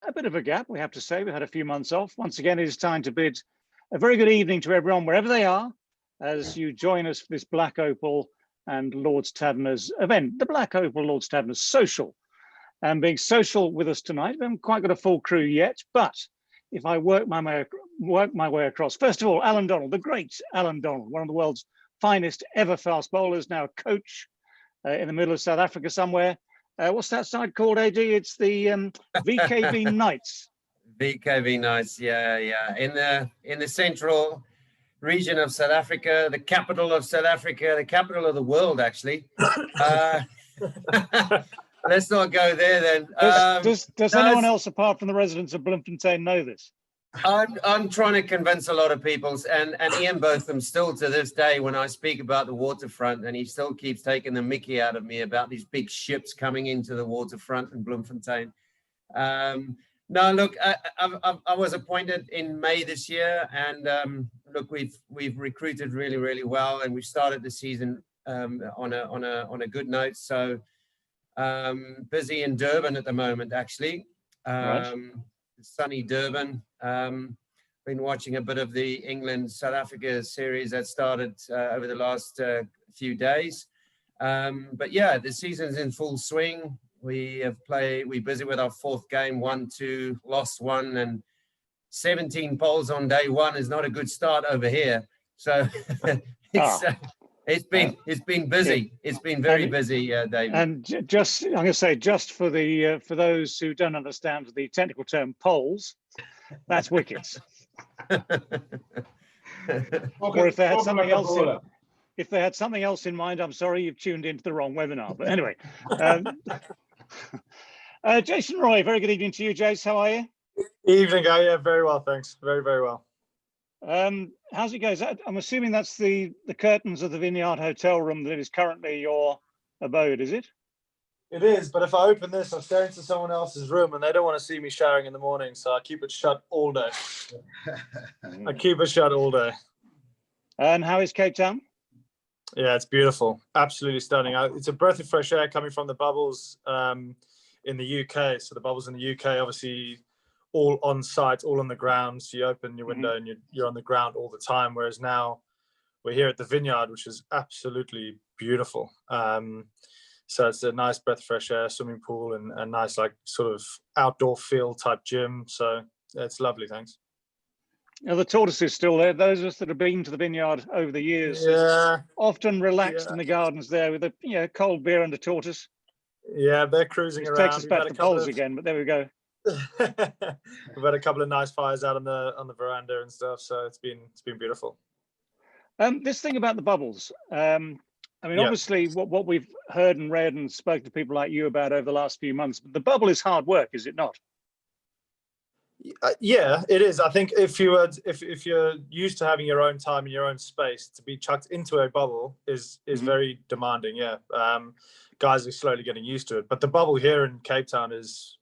a bit of a gap, we have to say. We had a few months off. Once again, it is time to bid a very good evening to everyone, wherever they are, as you join us for this Black Opal and Lord's Taverners event, the Black Opal Lord's Taverners social. And being social with us tonight, we haven't quite got a full crew yet, but if I work my way across, first of all, Allan Donald, the great Allan Donald, one of the world's finest ever fast bowlers, now a coach in the middle of South Africa somewhere. What's that side called, AD? It's the VKV Knights. VKV Knights, yeah. In the central region of South Africa, the capital of South Africa, the capital of the world, actually. Let's not go there then. Does anyone else apart from the residents of Bloemfontein know this? I'm trying to convince a lot of people, and Ian Botham still to this day, when I speak about the waterfront, and he still keeps taking the mickey out of me about these big ships coming into the waterfront in Bloemfontein. No, look, I was appointed in May this year, and look, we've recruited really, really well, and we've started the season on a good note. So busy in Durban at the moment, actually. Right. Sunny Durban. Been watching a bit of the England-South Africa series that started over the last few days. But yeah, the season's in full swing. We're busy with our fourth game, 1-2, lost one, and 17 poles on day one is not a good start over here. So it's been busy. It's been very busy, David. And just, I'm going to say, just for those who don't understand the technical term poles, that's wickets. Or if they had something else, if they had something else in mind, I'm sorry, you've tuned into the wrong webinar. But anyway, Jason Roy, very good evening to you, Jace. How are you? Evening, guy. Yeah, very well, thanks. Very, very well. How's it going? I'm assuming that's the curtains of the Vineyard hotel room that is currently your abode, is it? It is, but if I open this, I'm staring into someone else's room, and they don't want to see me showering in the morning, so I keep it shut all day. I keep it shut all day. And how is Cape Town? Yeah, it's beautiful. Absolutely stunning. It's a breath of fresh air coming from the bubbles in the UK. So the bubbles in the UK, obviously, all on site, all on the ground. So you open your window and you're on the ground all the time. Whereas now we're here at the Vineyard, which is absolutely beautiful. So it's a nice breath of fresh air, swimming pool, and a nice, like, sort of outdoor feel type gym. So it's lovely, thanks. Now, the tortoise is still there. Those of us that have been to the Vineyard over the years, often relaxed in the gardens there with a cold beer and a tortoise. Yeah, they're cruising around. Takes us back to poles again, but there we go. We've had a couple of nice fires out on the veranda and stuff, so it's been beautiful. This thing about the bubbles, I mean, obviously, what we've heard and read and spoke to people like you about over the last few months, but the bubble is hard work, is it not? Yeah, it is. I think if you're used to having your own time and your own space, to be chucked into a bubble is very demanding. Yeah, guys are slowly getting used to it. But the bubble here in Cape Town is,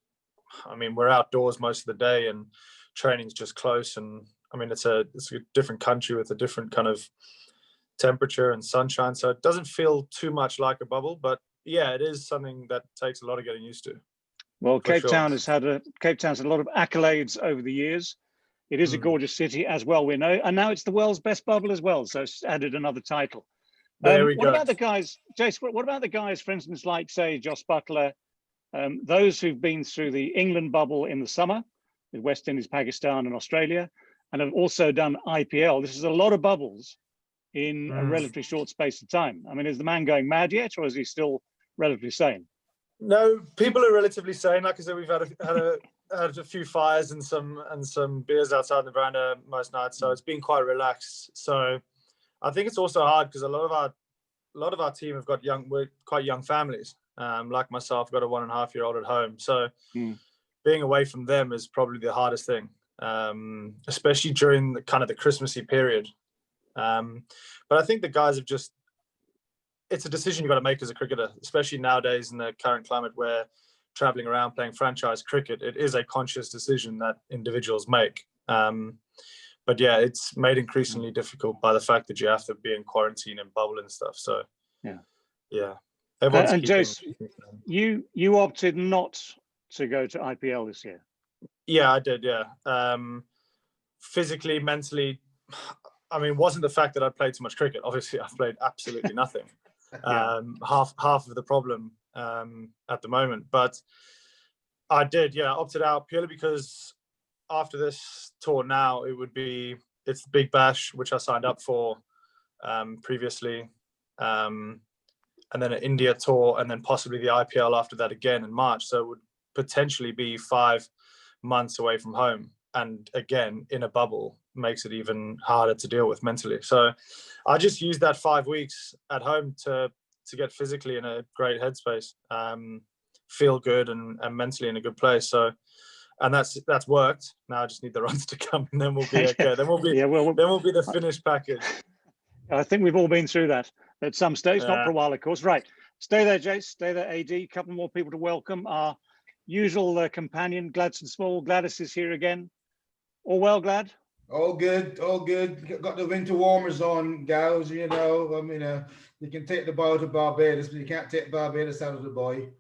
I mean, we're outdoors most of the day, and training's just close. And I mean, it's a different country with a different kind of temperature and sunshine, so it doesn't feel too much like a bubble. But yeah, it is something that takes a lot of getting used to. Well, Cape Town's had a lot of accolades over the years. It is a gorgeous city, as well, we know, and now it's the world's best bubble as well. So it's added another title. There we go. What about the guys, Jace? What about the guys, for instance, like say Joss Butler, those who've been through the England bubble in the summer with West Indies, Pakistan, and Australia, and have also done IPL? This is a lot of bubbles in a relatively short space of time. I mean, is the man going mad yet, or is he still relatively sane? No, people are relatively sane. Like I said, we've had a few fires and some beers outside the veranda most nights, so it's been quite relaxed. So I think it's also hard because a lot of our team have got quite young families. Like myself, I've got a 1.5-year-old at home, so being away from them is probably the hardest thing, especially during the Christmassy period. But I think the guys have it's a decision you've got to make as a cricketer, especially nowadays in the current climate where traveling around playing franchise cricket, it is a conscious decision that individuals make. But yeah, it's made increasingly difficult by the fact that you have to be in quarantine and bubble and stuff. So yeah. And Jace, you opted not to go to IPL this year. Yeah, I did. Yeah. Physically, mentally, I mean, wasn't the fact that I played too much cricket. Obviously, I've played absolutely nothing. Yeah. Half of the problem at the moment. But I did, yeah, opted out purely because after this tour now, it's the Big Bash, which I signed up for previously. And then an India tour, and then possibly the IPL after that again in March. So it would potentially be 5 months away from home. And again, in a bubble makes it even harder to deal with mentally. So I just used that 5 weeks at home to get physically in a great headspace, feel good and mentally in a good place. So, and that's worked. Now I just need the runs to come, and then we'll be okay. Then we'll be then we'll be the finished package. I think we've all been through that at some stage, not for a while, of course. Right. Stay there, Jace. Stay there, AD. A couple more people to welcome. Our usual companion, Gladstone Small. Gladys is here again. All well, Glad? All good, all good. Got the winter warmers on, gals, you know. I mean, you can take the boy to Barbados, but you can't take Barbados out of the boy.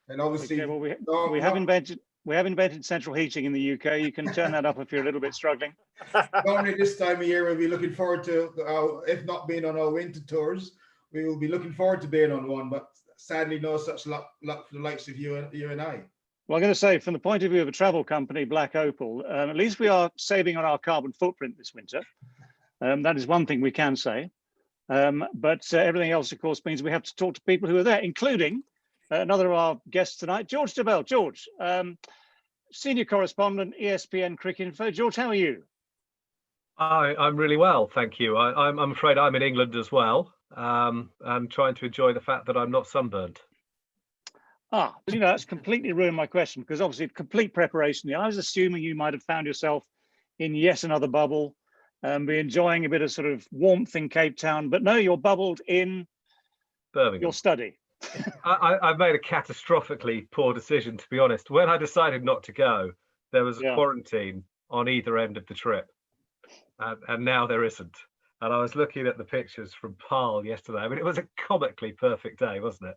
And obviously, okay, well, we have invented central heating in the UK. You can turn that up if you're a little bit struggling. Normally this time of year, we'll be looking forward to, if not being on our winter tours, we will be looking forward to being on one. But sadly, no such luck for the likes of you and I. Well, I'm going to say, from the point of view of a travel company, Black Opal, at least we are saving on our carbon footprint this winter. That is one thing we can say. But everything else, of course, means we have to talk to people who are there, including another of our guests tonight, George Dobell. George, senior correspondent, ESPN Cricket Info. George, how are you? I'm really well, thank you. I'm afraid I'm in England as well. I'm trying to enjoy the fact that I'm not sunburned. You know, that's completely ruined my question, because obviously complete preparation. I was assuming you might have found yourself in yet another bubble, be enjoying a bit of sort of warmth in Cape Town, but no, you're bubbled in Birmingham. Your study. I've made a catastrophically poor decision, to be honest. When I decided not to go, there was a quarantine on either end of the trip, and now there isn't. And I was looking at the pictures from Pal yesterday. I mean, it was a comically perfect day, wasn't it?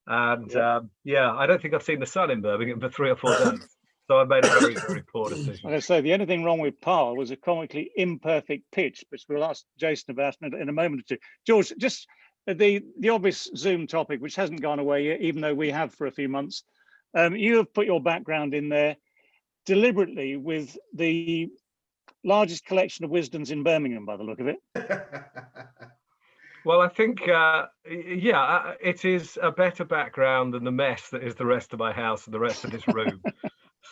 And I don't think I've seen the sun in Birmingham for 3 or 4 days. So I made a very, very poor decision. I say the only thing wrong with Pal was a comically imperfect pitch, which we'll ask Jason about in a moment or two. George, just the obvious Zoom topic, which hasn't gone away yet, even though we have for a few months. You have put your background in there deliberately with the largest collection of wisdoms in Birmingham, by the look of it. Well, I think, it is a better background than the mess that is the rest of my house and the rest of this room.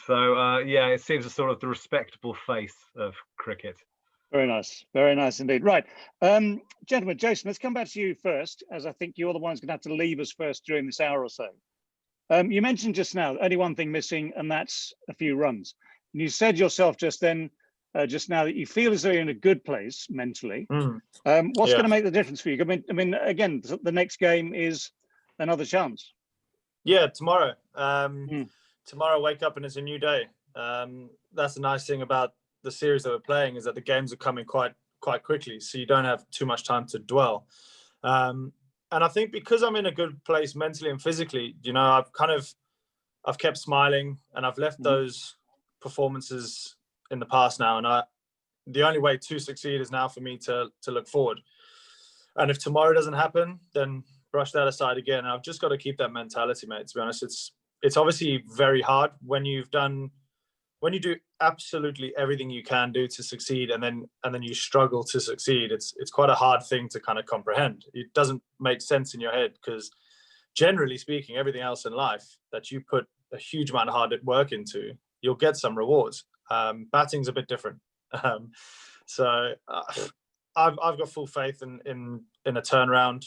So, it seems a sort of the respectable face of cricket. Very nice indeed. Right, gentlemen, Jason, let's come back to you first, as I think you're the ones going to have to leave us first during this hour or so. You mentioned just now, only one thing missing, and that's a few runs. And you said yourself just now that you feel as though you're in a good place mentally. What's going to make the difference for you? I mean, again, the next game is another chance. Yeah, tomorrow. Tomorrow, wake up and it's a new day. That's the nice thing about the series that we're playing, is that the games are coming quite quickly, so you don't have too much time to dwell. And I think because I'm in a good place mentally and physically, you know, I've kept smiling, and I've left those performances in the past now, and the only way to succeed is now for me to look forward. And if tomorrow doesn't happen, then brush that aside again. And I've just got to keep that mentality, mate. To be honest, it's obviously very hard when you do absolutely everything you can do to succeed, and then you struggle to succeed. It's quite a hard thing to kind of comprehend. It doesn't make sense in your head, because generally speaking, everything else in life that you put a huge amount of hard work into, you'll get some rewards. Batting's a bit different. So I've got full faith in a turnaround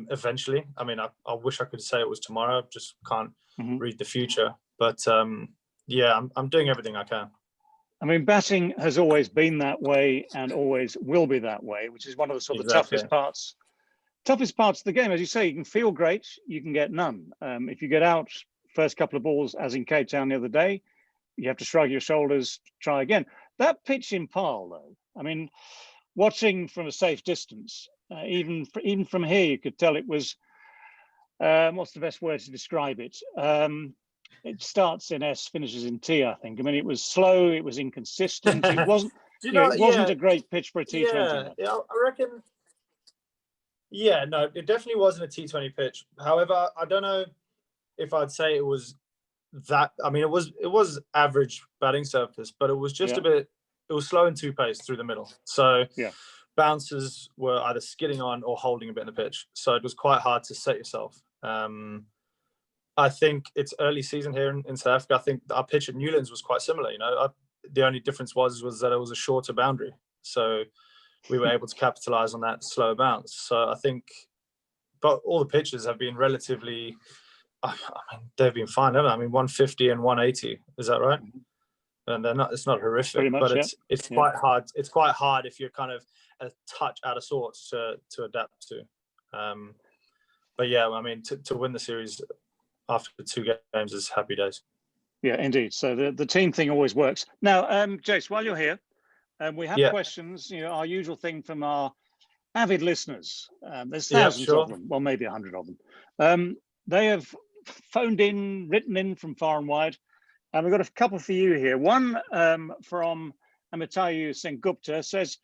eventually. I mean, I wish I could say it was tomorrow. Just can't read the future. But I'm doing everything I can. I mean, batting has always been that way and always will be that way, which is one of the sort of toughest parts of the game. As you say, you can feel great, you can get none. If you get out first couple of balls, as in Cape Town the other day, you have to shrug your shoulders, try again. That pitch in Pal, though, I mean, watching from a safe distance, even from here, you could tell it was, what's the best word to describe it? it starts in S, finishes in T, I think. I mean, it was slow, it was inconsistent. It wasn't, it wasn't a great pitch for a T20. Yeah, I reckon. Yeah, no, it definitely wasn't a T20 pitch. However, I don't know if I'd say it was that. I mean, it was average batting surface, but it was just a bit. It was slow and two pace through the middle. So bounces were either skidding on or holding a bit in the pitch. So it was quite hard to set yourself. I think it's early season here in South Africa. I think our pitch at Newlands was quite similar. The only difference was that it was a shorter boundary. So we were able to capitalize on that slow bounce. So I think, but all the pitches have been relatively, I mean, they've been fine, haven't they? I mean, 150 and 180, is that right? And they're not, it's not horrific, but it's quite hard. It's quite hard if you're kind of a touch out of sorts to adapt to. But yeah, I mean, to win the series after 2 games is happy days. Yeah, indeed. So the team thing always works. Now, Jace, while you're here, we have questions, our usual thing from our avid listeners. There's thousands of them, well, maybe 100 of them. They have phoned in, written in from far and wide. And we've got a couple for you here. One from Amitayu Sengupta says,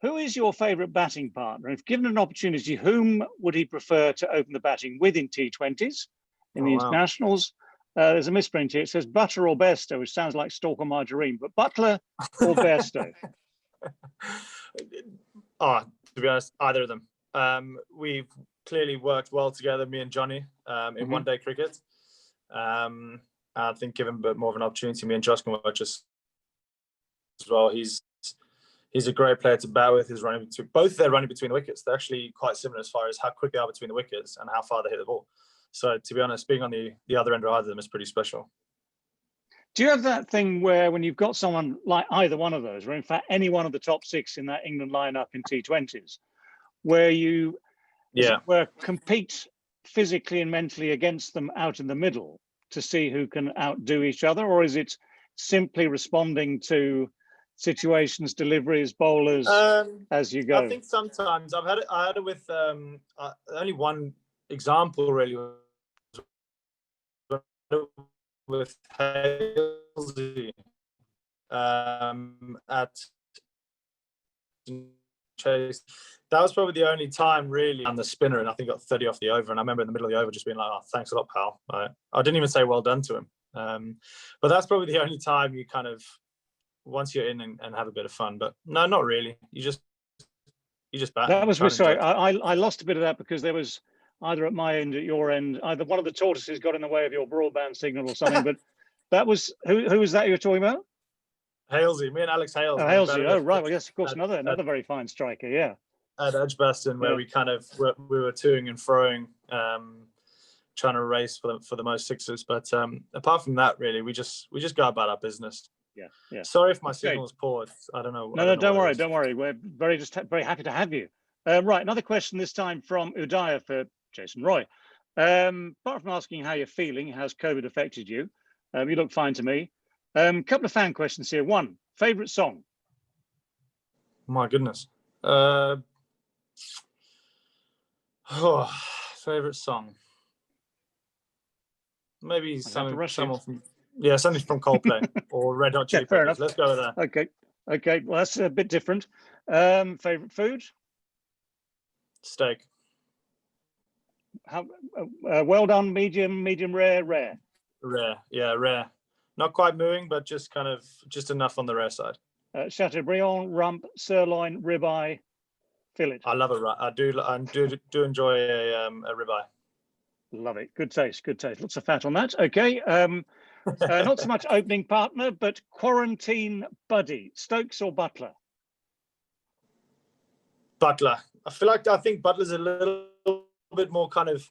who is your favourite batting partner? If given an opportunity, whom would he prefer to open the batting with in T20s, in the internationals? There's a misprint here. It says Butter or Bairstow, which sounds like Stork or Margarine, but Butler or Bairstow? To be honest, either of them. We've clearly worked well together, me and Johnny, in one-day cricket. I think given a bit more of an opportunity, me and Josh can work just as well. He's a great player to bat with. He's running both they're running between the wickets. They're actually quite similar as far as how quick they are between the wickets and how far they hit the ball. So to be honest, being on the other end of either of them is pretty special. Do you have that thing where when you've got someone like either one of those, or in fact any one of the top 6 in that England lineup in T20s, where you compete physically and mentally against them out in the middle to see who can outdo each other, or is it simply responding to situations, deliveries, bowlers as you go? I think sometimes I had it with only one example really with Halsey at Chase. That was probably the only time really on the spinner, and I think got 30 off the over. And I remember in the middle of the over just being like, "Oh, thanks a lot, pal." I didn't even say well done to him. But that's probably the only time you kind of, once you're in and have a bit of fun. But no, not really. You just bat. That was sorry. I lost a bit of that because there was either at my end, at your end, either one of the tortoises got in the way of your broadband signal or something. But that was who was that you were talking about? Halsey, me and Alex Hales. Oh, Halsey. Oh, right. Well, yes, of course, another very fine striker. Yeah. At Edgbaston, where we kind of we were toing and froing, trying to race for the most sixes. But apart from that, really, we just go about our business. Yeah. Sorry if my signal is poor. I don't know. No, don't worry. We're very happy to have you. Right, another question this time from Udaya for Jason Roy. Apart from asking how you're feeling, how's COVID affected you? You look fine to me. Couple of fan questions here. One, favorite song? My goodness. Favorite song? Maybe something from Coldplay or Red Hot Chili Peppers. Let's go with that. Okay. Well, that's a bit different. Favorite food? Steak. How well done? Medium, rare. Rare. Yeah, rare. Not quite mooing, but just enough on the rare side. Chateaubriand, rump, sirloin, ribeye, fillet. I love it. I do enjoy a ribeye. Love it. Good taste. Lots of fat on that. Okay. Not so much opening partner, but quarantine buddy. Stokes or Butler? Butler. I think Butler's a little bit more kind of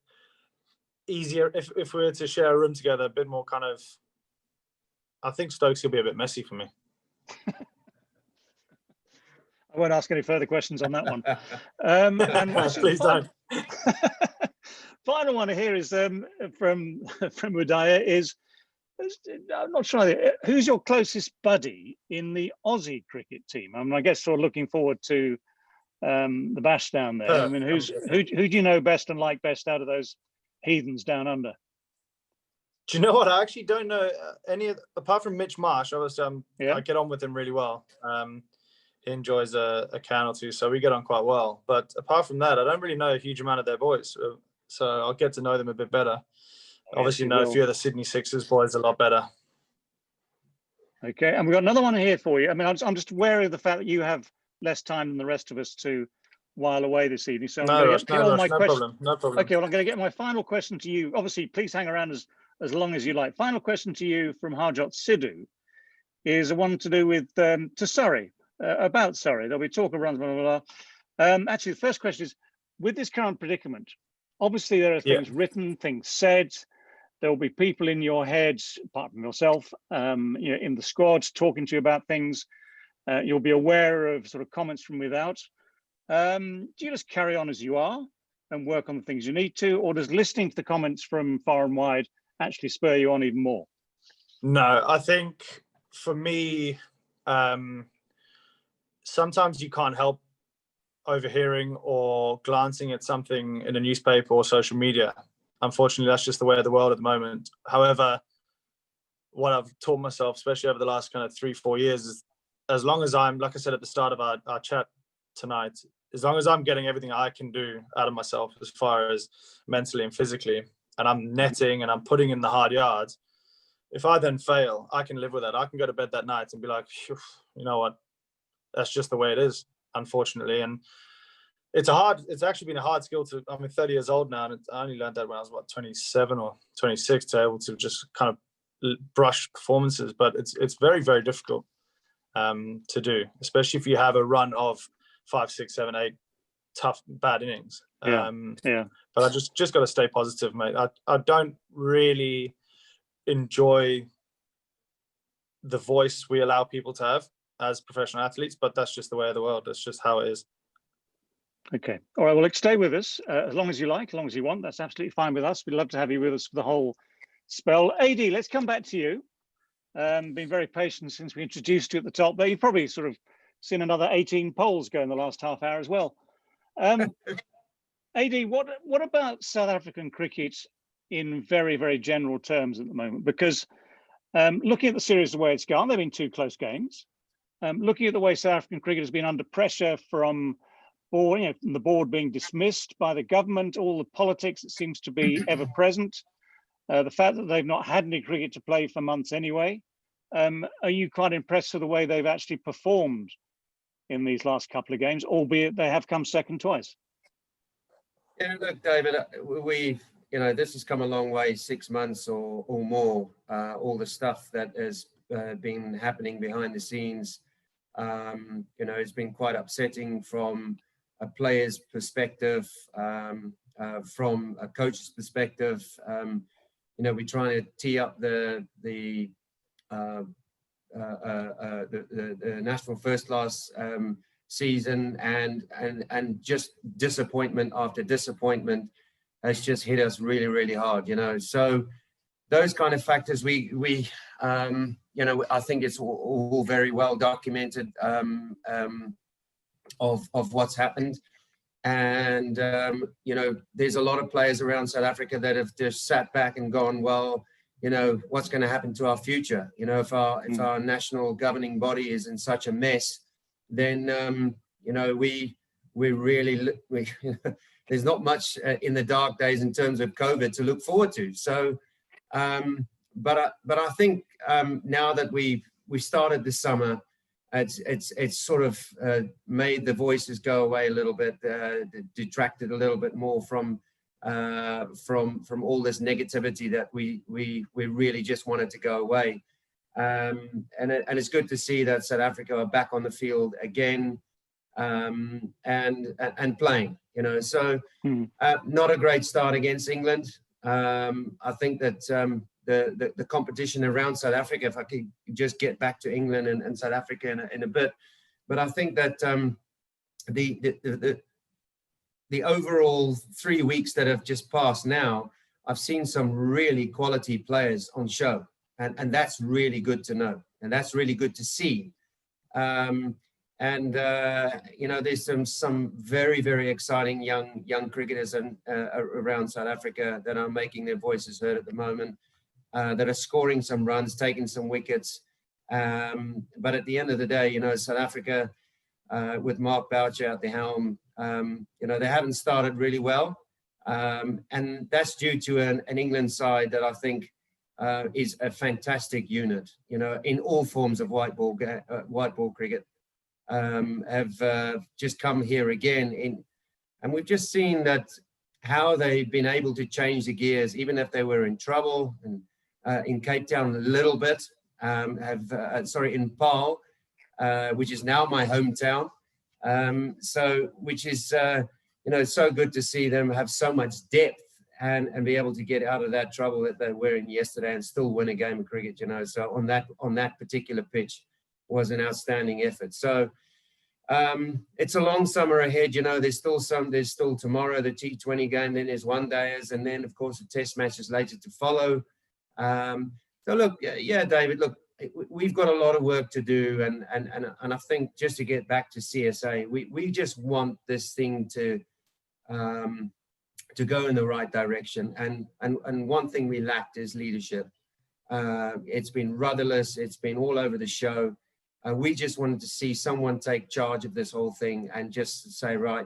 easier if we were to share a room together. A bit more kind of. I think Stokes will be a bit messy for me. I won't ask any further questions on that one. Please don't. Final one here is from Udaya is, I'm not sure, who's your closest buddy in the Aussie cricket team? I mean, I guess we're looking forward to the bash down there. I mean, who do you know best and like best out of those heathens down under? Do you know what? I actually don't know any apart from Mitch Marsh. Obviously, Yeah. I get on with him really well. He enjoys a can or two, so we get on quite well. But apart from that, I don't really know a huge amount of their boys. So I'll get to know them a bit better. Obviously, know a few of the Sydney Sixers boys a lot better. Okay, and we've got another one here for you. I mean, I'm just wary of the fact that you have less time than the rest of us to while away this evening. So No problem. Okay, well, I'm going to get my final question to you. Obviously, please hang around as long as you like. Final question to you from Harjot Sidhu is one to do with to Surrey, about Surrey. There'll be talk around blah, blah, blah. Actually, the first question is, with this current predicament, obviously there are things written, things said. There will be people in your head, apart from yourself, in the squad talking to you about things. You'll be aware of sort of comments from without. Do you just carry on as you are and work on the things you need to, or does listening to the comments from far and wide actually spur you on even more? No, I think for me, sometimes you can't help overhearing or glancing at something in a newspaper or social media. Unfortunately, that's just the way of the world at the moment. However, what I've taught myself, especially over the last kind of 3-4 years, is as long as I'm, like I said at the start of our chat tonight, as long as I'm getting everything I can do out of myself as far as mentally and physically, and I'm netting and I'm putting in the hard yards, if I then fail, I can live with that. I can go to bed that night and be like, you know what, that's just the way it is, unfortunately. And it's actually been a hard skill to, I'm 30 years old now, and I only learned that when I was 27 or 26 to be able to just kind of brush performances. But it's very, very difficult to do, especially if you have a run of 5, 6, 7, 8 tough, bad innings. But I just got to stay positive, mate. I don't really enjoy the voice we allow people to have as professional athletes, but that's just the way of the world. That's just how it is. Okay. All right. Well, stay with us as long as you like, as long as you want. That's absolutely fine with us. We'd love to have you with us for the whole spell. AD, let's come back to you. Been very patient since we introduced you at the top there. You've probably sort of seen another 18 polls go in the last half hour as well. AD, what about South African cricket in very, very general terms at the moment? Because looking at the series the way it's gone, there have been 2 close games. Looking at the way South African cricket has been under pressure from the board being dismissed by the government, all the politics that seems to be ever present, the fact that they've not had any cricket to play for months anyway. Are you quite impressed with the way they've actually performed in these last couple of games, albeit they have come second twice? Yeah, look, David, this has come a long way, 6 months or more. All the stuff that has been happening behind the scenes, it's been quite upsetting from a player's perspective, from a coach's perspective. We're trying to tee up the national first class season, and just disappointment after disappointment has just hit us really, really hard. So those kind of factors, we I think it's all very well documented of what's happened. And, there's a lot of players around South Africa that have just sat back and gone, well, what's going to happen to our future? If our national governing body is in such a mess, then, we really, there's not much in the dark days in terms of COVID to look forward to. So, but I think now that we started this summer, it's sort of made the voices go away a little bit, detracted a little bit more from all this negativity that we really just wanted to go away. And it's good to see that South Africa are back on the field again, and playing. So not a great start against England. I think that the competition around South Africa, if I could just get back to England and South Africa in a bit, but I think that the overall 3 weeks that have just passed now, I've seen some really quality players on show, and that's really good to know, and that's really good to see. There's some very, very exciting young cricketers around South Africa that are making their voices heard at the moment. that are scoring some runs, taking some wickets. But at the end of the day, South Africa, with Mark Boucher at the helm, they haven't started really well. And that's due to an England side that I think is a fantastic unit, in all forms of white ball cricket, have just come here again. And we've just seen that how they've been able to change the gears, even if they were in trouble, and in Cape Town a little bit, in Paarl, which is now my hometown. Which is, so good to see them have so much depth and be able to get out of that trouble that they were in yesterday and still win a game of cricket, So on that particular pitch was an outstanding effort. So it's a long summer ahead, there's still tomorrow, the T20 game, then there's one-dayers, and then of course the test matches later to follow. So look, yeah, David, look, we've got a lot of work to do, and I think just to get back to CSA, we just want this thing to go in the right direction. And one thing we lacked is leadership. It's been rudderless. It's been all over the show. We just wanted to see someone take charge of this whole thing and just say, right,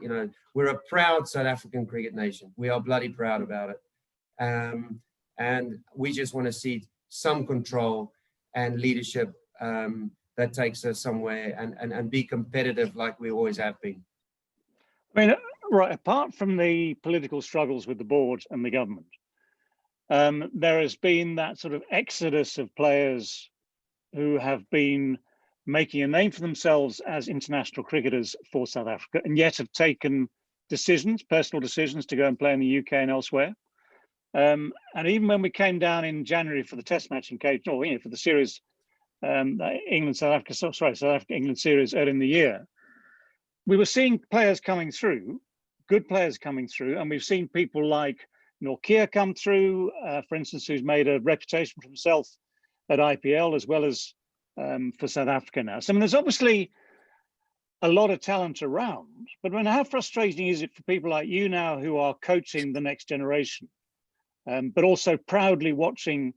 we're a proud South African cricket nation. We are bloody proud about it. And we just want to see some control and leadership that takes us somewhere and be competitive like we always have been. I mean, right, apart from the political struggles with the board and the government, there has been that sort of exodus of players who have been making a name for themselves as international cricketers for South Africa, and yet have taken personal decisions to go and play in the UK and elsewhere. And even when we came down in January for the test match in Cape Town, for the series, South Africa-England series early in the year, we were seeing players coming through, good players coming through, and we've seen people like Nortje come through, for instance, who's made a reputation for himself at IPL as well as for South Africa now. So I mean, there's obviously a lot of talent around, but I mean, how frustrating is it for people like you now who are coaching the next generation, but also proudly watching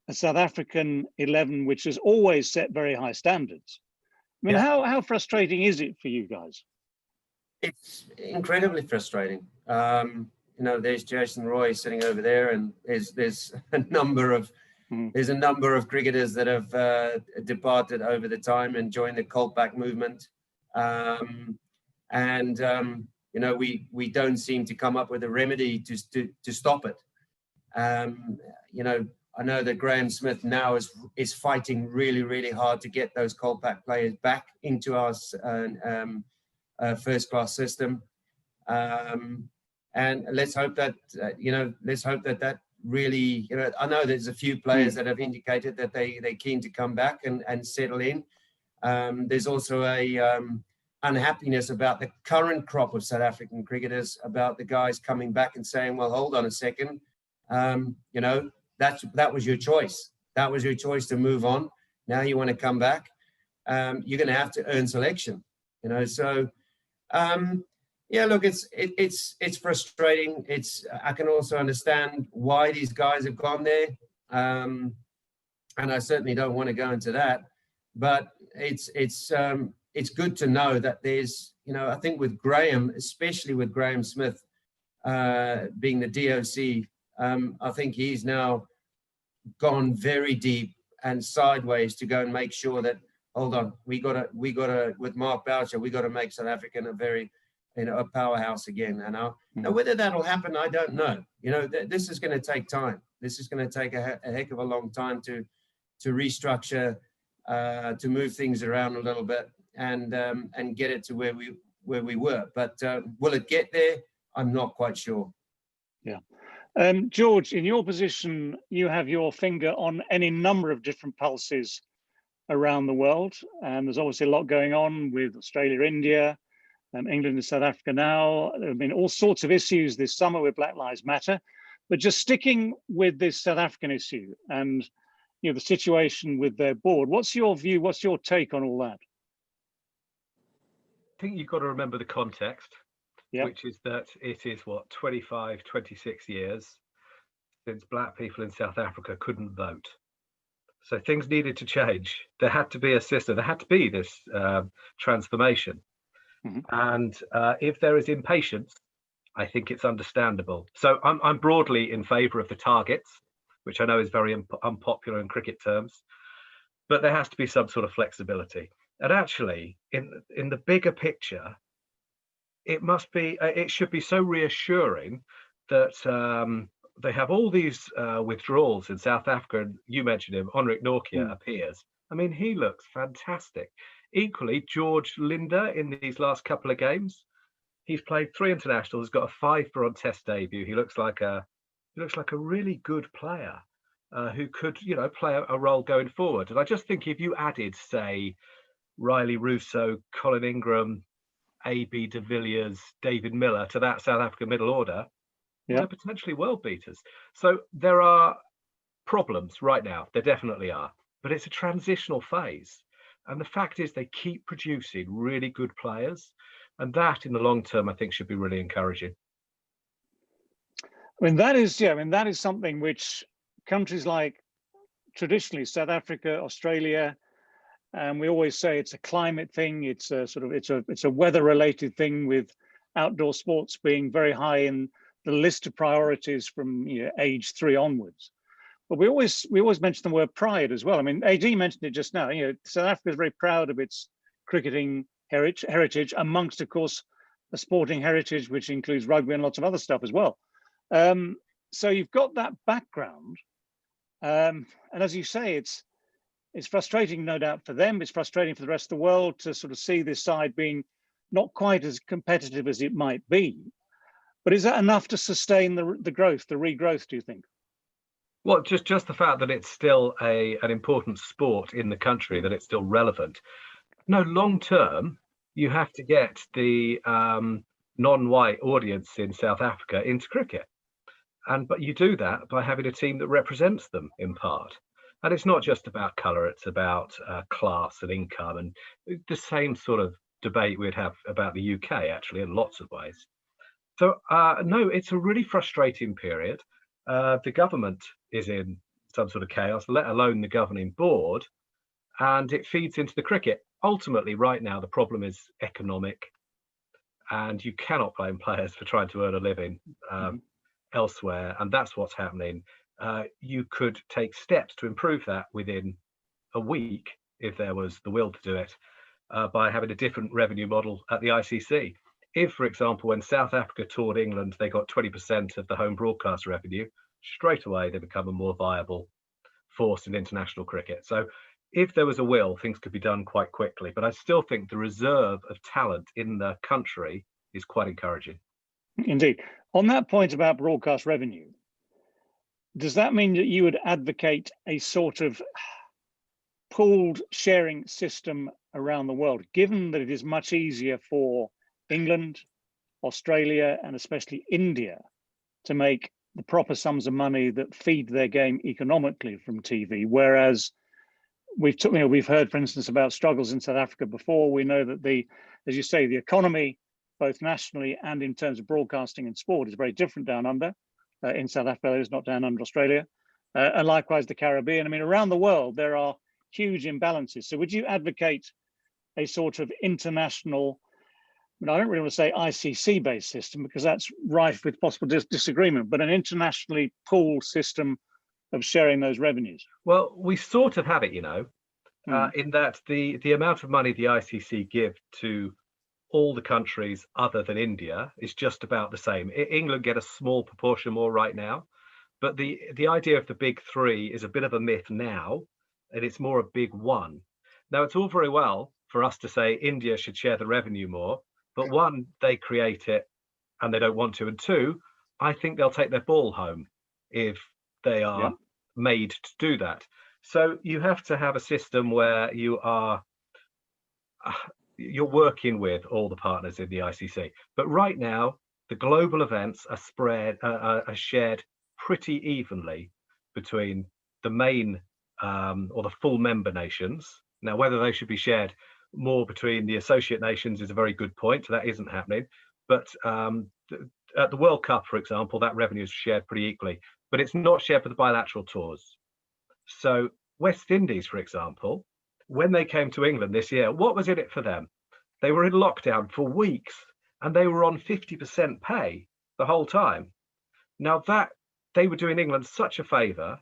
a South African 11 which has always set very high standards? I mean, how frustrating is it for you guys? It's incredibly frustrating. There's Jason Roy sitting over there, and there's a number of cricketers that have departed over the time and joined the Coltback movement. We don't seem to come up with a remedy to stop it. I know that Graham Smith now is fighting really, really hard to get those Coltback players back into our first-class system. And let's hope that that really, I know there's a few players that have indicated that they're keen to come back and settle in. There's also a unhappiness about the current crop of South African cricketers, about the guys coming back and saying, well, hold on a second, that was your choice. That was your choice to move on. Now you want to come back. You're going to have to earn selection, so look, it's frustrating. I can also understand why these guys have gone there. And I certainly don't want to go into that, but it's good to know that there's, I think with Graham, especially with Graham Smith being the DOC, I think he's now gone very deep and sideways to go and make sure that, hold on, we gotta with Mark Boucher, we gotta make South Africa a powerhouse again. And now whether that'll happen, I don't know. This is going to take time. This is going to take a heck of a long time to restructure, to move things around a little bit and get it to where we were. But will it get there? I'm not quite sure. Yeah. George, in your position, you have your finger on any number of different pulses around the world. And there's obviously a lot going on with Australia, India, England and South Africa now. There have been all sorts of issues this summer with Black Lives Matter. But just sticking with this South African issue and the situation with their board, what's your view? What's your take on all that? I think you've got to remember the context, yep. Which is that it is 25, 26 years since black people in South Africa couldn't vote. So things needed to change. There had to be a system. There had to be this transformation. And if there is impatience, I think it's understandable. So I'm broadly in favour of the targets, which I know is very unpopular in cricket terms, but there has to be some sort of flexibility. And actually, in the bigger picture, it should be so reassuring that they have all these withdrawals in South Africa. And you mentioned him, Henrik Nortje appears. I mean, he looks fantastic. Equally, George Linder in these last couple of games, he's played 3 internationals, got a 5 for on Test debut. He looks like a really good player who could, play a role going forward. And I just think if you added, say, Riley Russo, Colin Ingram, A.B. de Villiers, David Miller to that South African middle order, they're potentially world beaters. So there are problems right now. There definitely are. But it's a transitional phase. And the fact is they keep producing really good players. And that in the long term, I think, should be really encouraging. I mean, that is something which countries like traditionally South Africa, Australia, and we always say it's a climate thing. It's a weather-related thing, with outdoor sports being very high in the list of priorities from age 3 onwards. But we always mention the word pride as well. I mean, AG mentioned it just now. South Africa is very proud of its cricketing heritage, amongst, of course, a sporting heritage which includes rugby and lots of other stuff as well. So you've got that background, and as you say, it's frustrating, no doubt, for them. It's frustrating for the rest of the world to sort of see this side being not quite as competitive as it might be. But is that enough to sustain the growth, the regrowth, do you think? Well, just the fact that it's still an important sport in the country, that it's still relevant. No, long term, you have to get the non-white audience in South Africa into cricket. But you do that by having a team that represents them in part. And it's not just about colour, it's about class and income, and the same sort of debate we'd have about the UK, actually, in lots of ways. So, no, it's a really frustrating period. The government is in some sort of chaos, let alone the governing board, and it feeds into the cricket. Ultimately, right now, the problem is economic, and you cannot blame players for trying to earn a living elsewhere, and that's what's happening. You could take steps to improve that within a week, if there was the will to do it, by having a different revenue model at the ICC. If, for example, when South Africa toured England, they got 20% of the home broadcast revenue, straight away they become a more viable force in international cricket. So if there was a will, things could be done quite quickly. But I still think the reserve of talent in the country is quite encouraging. Indeed. On that point about broadcast revenue, does that mean that you would advocate a sort of pooled sharing system around the world, given that it is much easier for England, Australia, and especially India to make the proper sums of money that feed their game economically from TV, whereas we've heard, for instance, about struggles in South Africa before. We know that as you say, the economy, both nationally and in terms of broadcasting and sport, is very different down under. In South Africa, it's not down under Australia, and likewise the Caribbean. I mean, around the world there are huge imbalances. So, would you advocate a sort of international? I don't really want to say ICC-based system, because that's rife with possible disagreement, but an internationally pooled system of sharing those revenues? Well, we sort of have it, in that the amount of money the ICC give to all the countries other than India is just about the same. England get a small proportion more right now, but the idea of the big 3 is a bit of a myth now, and it's more a big 1. Now, it's all very well for us to say India should share the revenue more, but 1, they create it and they don't want to, and 2, I think they'll take their ball home if they are made to do that. So you have to have a system where you're working with all the partners in the ICC. But right now, the global events are shared pretty evenly between the main or the full member nations. Now, whether they should be shared more between the associate nations is a very good point. That isn't happening. But at the World Cup, for example, that revenue is shared pretty equally. but it's not shared for the bilateral tours. So West Indies, for example, when they came to England this year, what was in it for them? They were in lockdown for weeks and they were on 50% pay the whole time. Now that they were doing England such a favour,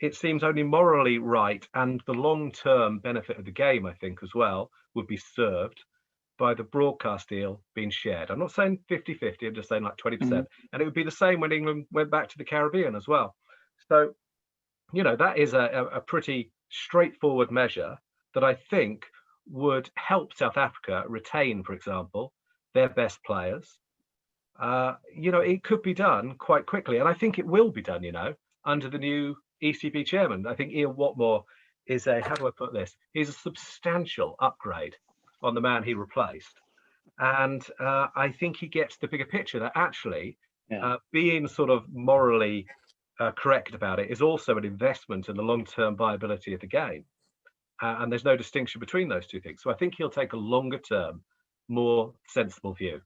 it seems only morally right, and the long-term benefit of the game, I think, as well, would be served by the broadcast deal being shared. I'm not saying 50-50, I'm just saying like 20%. And it would be the same when England went back to the Caribbean as well. So, you know, that is a pretty straightforward measure that I think would help South Africa retain, for example, their best players. You know, it could be done quite quickly. And I think it will be done, you know, under the new ECB chairman. I think Ian Watmore is how do I put this? He's a substantial upgrade on the man he replaced. And I think he gets the bigger picture that actually being sort of morally correct about it is also an investment in the long-term viability of the game. And there's no distinction between those two things. So I think he'll take a longer term, more sensible view.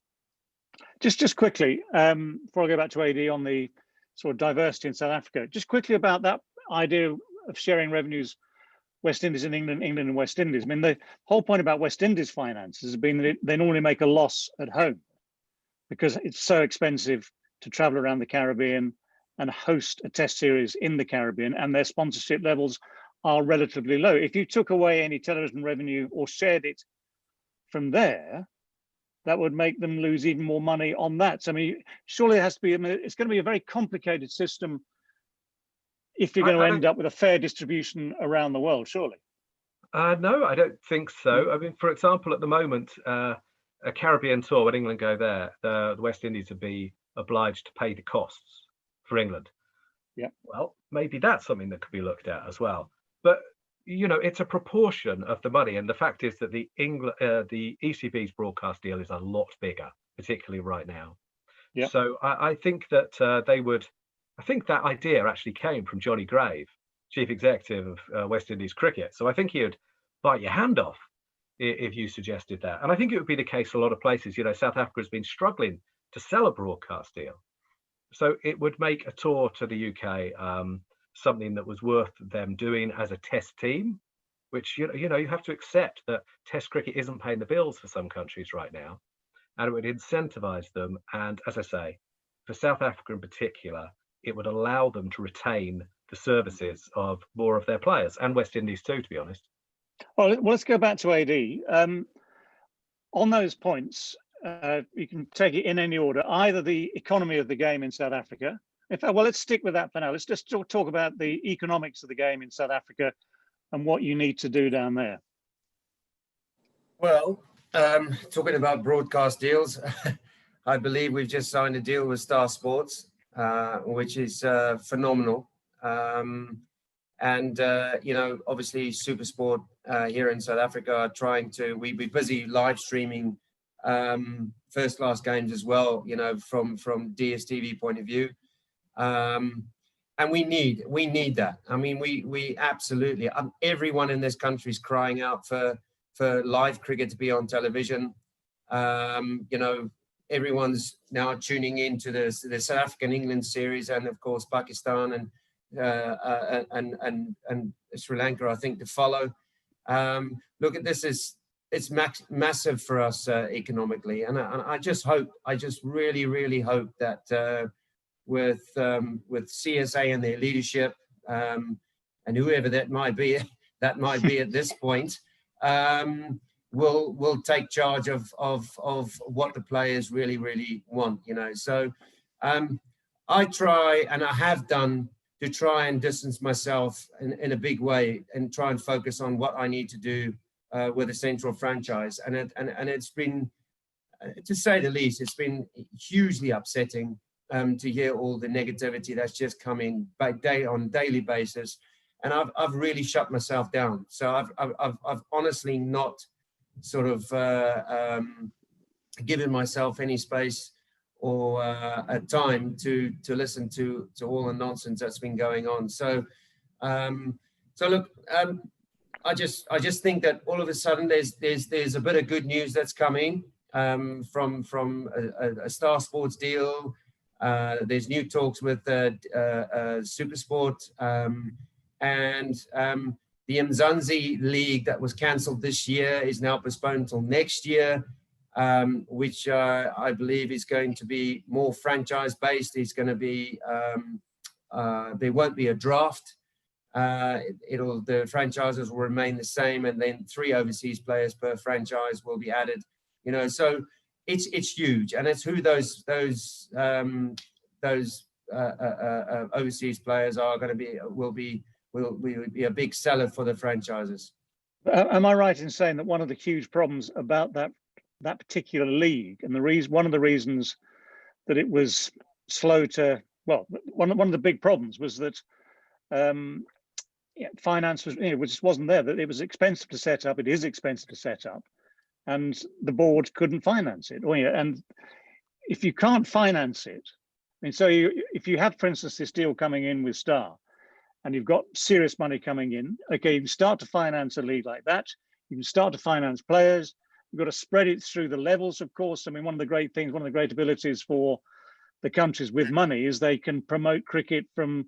Just quickly, before I go back to AD on the sort of diversity in South Africa, just quickly about that idea of sharing revenues, West Indies and England and West Indies. I mean, the whole point about West Indies finances has been that they normally make a loss at home because it's so expensive to travel around the Caribbean and host a test series in the Caribbean, and their sponsorship levels are relatively low. If you took away any television revenue or shared it from there, that would make them lose even more money on that. So, I mean, surely it has to be, I mean, it's going to be a very complicated system if you're going to end up with a fair distribution around the world, surely. No, I don't think so. I mean, for example, at the moment, a Caribbean tour, when England go there, the West Indies would be obliged to pay the costs for England. Yeah. Well, maybe that's something that could be looked at as well. But, you know, it's a proportion of the money. And the fact is that the ECB's broadcast deal is a lot bigger, particularly right now. Yeah. So I think that they would, I think that idea actually came from Johnny Grave, chief executive of West Indies Cricket. So I think he would bite your hand off if you suggested that. And I think it would be the case a lot of places. You know, South Africa has been struggling to sell a broadcast deal. So it would make a tour to the UK something that was worth them doing as a test team, which, you know, you have to accept that test cricket isn't paying the bills for some countries right now. And it would incentivize them. And as I say, for South Africa in particular, it would allow them to retain the services of more of their players, and West Indies too, to be honest. Well, let's go back to AD. On those points, you can take it in any order, either the economy of the game in South Africa. In fact, well, let's stick with that for now. Let's just talk about the economics of the game in South Africa and what you need to do down there. Well, talking about broadcast deals, I believe we've just signed a deal with Star Sports, which is phenomenal. And you know, obviously SuperSport here in South Africa are trying to, we're busy live streaming first class games as well, you know, from DSTV point of view. And we need that. I mean, we absolutely, everyone in this country is crying out for live cricket to be on television. You know, everyone's now tuning into the South African England series, and of course Pakistan and Sri Lanka, I think, to follow. Look at this, it's massive for us economically, and I just really hope that with CSA and their leadership, and whoever that might be at this point, will take charge of what the players really want, you know. So I try, and I have done, to try and distance myself in a big way and try and focus on what I need to do with a central franchise. And it's been, to say the least, it's been hugely upsetting to hear all the negativity that's just coming on daily basis. And I've really shut myself down. So I've honestly not sort of given myself any space or a time to listen to all the nonsense that's been going on. So look, I just think that all of a sudden there's a bit of good news that's coming from a Star Sports deal. There's new talks with Supersport, and the Mzansi League that was cancelled this year is now postponed until next year, which I believe is going to be more franchise-based. It's going to be, there won't be a draft. The franchises will remain the same, and then 3 overseas players per franchise will be added. You know, so it's huge, and it's who those overseas players are going to be will be a big seller for the franchises. Am I right in saying that one of the huge problems about that particular league, and one of the reasons that it was slow to, well, one of the big problems was that finance was, just wasn't there. That it was expensive to set up. It is expensive to set up, and the board couldn't finance it. And if you can't finance it, I mean, so if you have, for instance, this deal coming in with Star, and you've got serious money coming in, okay, you can start to finance a league like that. You can start to finance players. You've got to spread it through the levels, of course. I mean, one of the great things, one of the great abilities for the countries with money is they can promote cricket from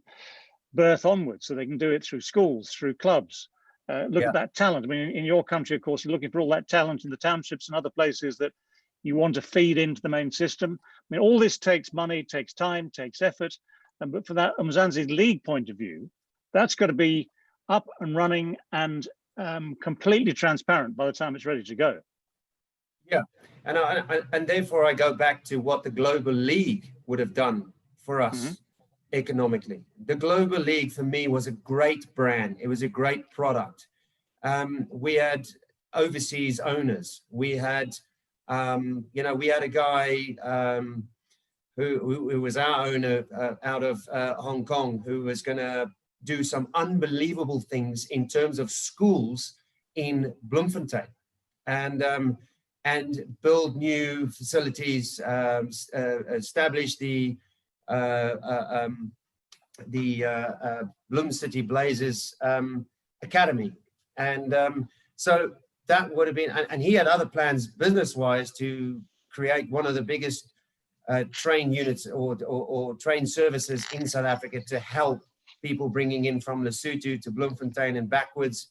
birth onwards. So they can do it through schools, through clubs. Look at that talent. I mean, in your country, of course, you're looking for all that talent in the townships and other places that you want to feed into the main system. I mean, all this takes money, takes time, takes effort. But for that Mzansi League point of view, that's got to be up and running and completely transparent by the time it's ready to go. Yeah, and therefore I go back to what the Global League would have done for us economically. The Global League for me was a great brand. It was a great product. We had overseas owners. We had, we had a guy who was our owner out of Hong Kong, who was going to do some unbelievable things in terms of schools in Bloemfontein, and build new facilities, establish the Bloem City Blazers Academy. And so that would have been, and he had other plans business-wise to create one of the biggest train units or train services in South Africa to help people bringing in from Lesotho to Bloemfontein and backwards.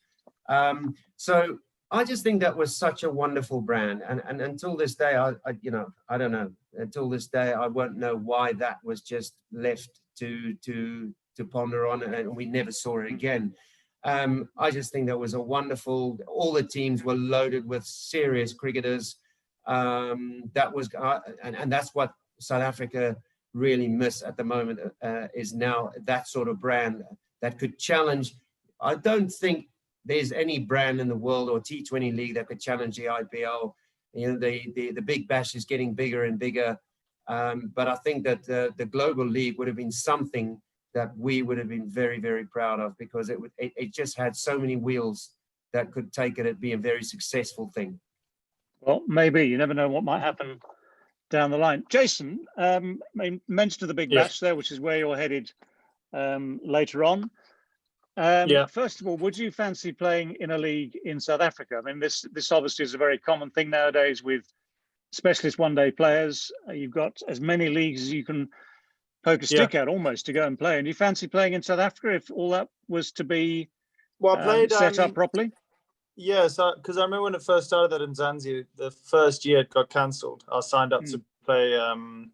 So I just think that was such a wonderful brand. And until this day, I don't know. Until this day, I won't know why that was just left to ponder on, and we never saw it again. I just think that was a wonderful. All the teams were loaded with serious cricketers. That was, and that's what South Africa really miss at the moment, is now that sort of brand that could challenge. I don't think there's any brand in the world or T20 league that could challenge the IPL. You know, the Big Bash is getting bigger and bigger, but I think that the Global League would have been something that we would have been very, very proud of, because it just had so many wheels that could take it and be a very successful thing. Well, maybe. You never know what might happen down the line. Jason, mentioned the Big Bash there, which is where you're headed later on. First of all, would you fancy playing in a league in South Africa? I mean, this obviously is a very common thing nowadays with specialist one-day players. You've got as many leagues as you can poke a stick at almost to go and play. And do you fancy playing in South Africa if all that was to be set up properly? Yeah, so because I remember when it first started that in Mzansi, the first year it got cancelled. I signed up to play, and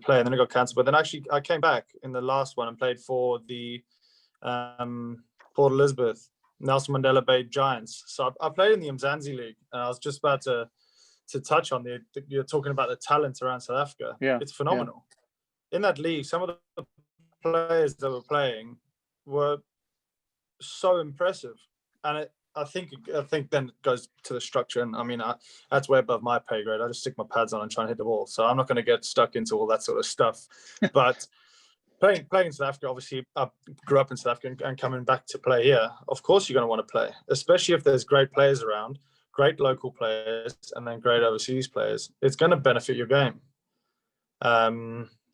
then it got cancelled. But then actually I came back in the last one and played for the Port Elizabeth Nelson Mandela Bay Giants. So I played in the Mzansi League, and I was just about to touch on you're talking about the talent around South Africa. Yeah, it's phenomenal. In that league, some of the players that were playing were so impressive, and I think then it goes to the structure. And I mean, that's way above my pay grade. I just stick my pads on and try and hit the ball. So I'm not going to get stuck into all that sort of stuff. But playing in South Africa, obviously, I grew up in South Africa, and coming back to play here, of course you're going to want to play, especially if there's great players around, great local players, and then great overseas players. It's going to benefit your game.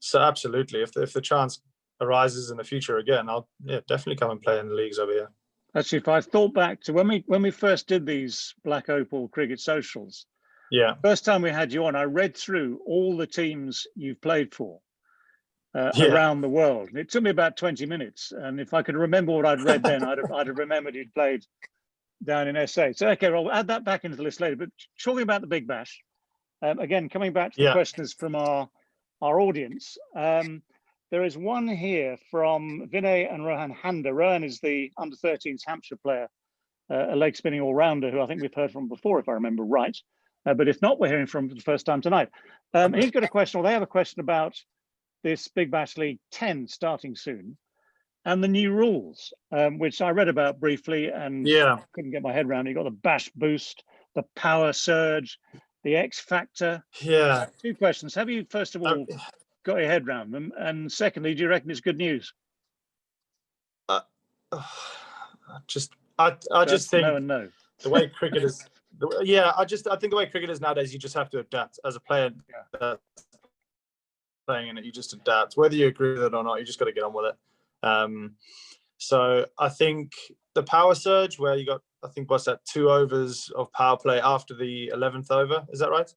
So absolutely, if the chance arises in the future again, I'll definitely come and play in the leagues over here. Actually, if I thought back to when we first did these Black Opal cricket socials, Yeah. First time we had you on, I read through all the teams you've played for around the world. And it took me about 20 minutes. And if I could remember what I'd read then, I'd have remembered you'd played down in SA. So, okay, well, we'll add that back into the list later. But talking about the Big Bash, again, coming back to the questions from our audience, there is one here from Vinay and Rohan Handa. Rohan is the under-13s Hampshire player, a leg spinning all-rounder who I think we've heard from before, if I remember right. But if not, we're hearing from for the first time tonight. He's got a question, or they have a question about this Big Bash League 10 starting soon and the new rules, which I read about briefly and couldn't get my head around. You've got the Bash Boost, the Power Surge, the X Factor. Yeah. 2 questions. Have you, first of all, got your head around them? And secondly, do you reckon it's good news? I just think no and no. The way cricket is, I think the way cricket is nowadays, you just have to adapt as a player. Playing in it, you just adapt. Whether you agree with it or not, you just got to get on with it. So I think the Power Surge, where you got, I think, what's that, 2 overs of power play after the 11th over, is that right?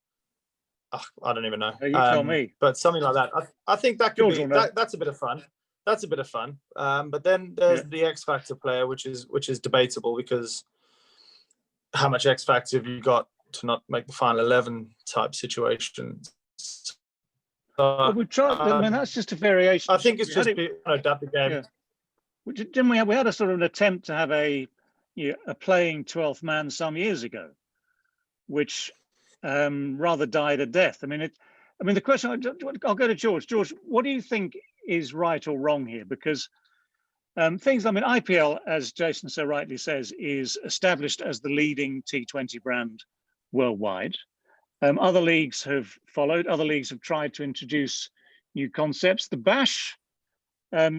I don't even know. You tell me. But something like that. I think that could be that's a bit of fun. That's a bit of fun. But then there's the X Factor player, which is debatable, because how much X Factor have you got to not make the final 11 type situation? Well, we tried. I mean, that's just a variation. I think it's just adapt the game. Yeah. Didn't we had a sort of an attempt to have a playing 12th man some years ago, which rather died a death. I mean, the question. I'll go to George. George, what do you think is right or wrong here? Because things. I mean, IPL, as Jason so rightly says, is established as the leading T20 brand worldwide. Other leagues have followed. Other leagues have tried to introduce new concepts. The Bash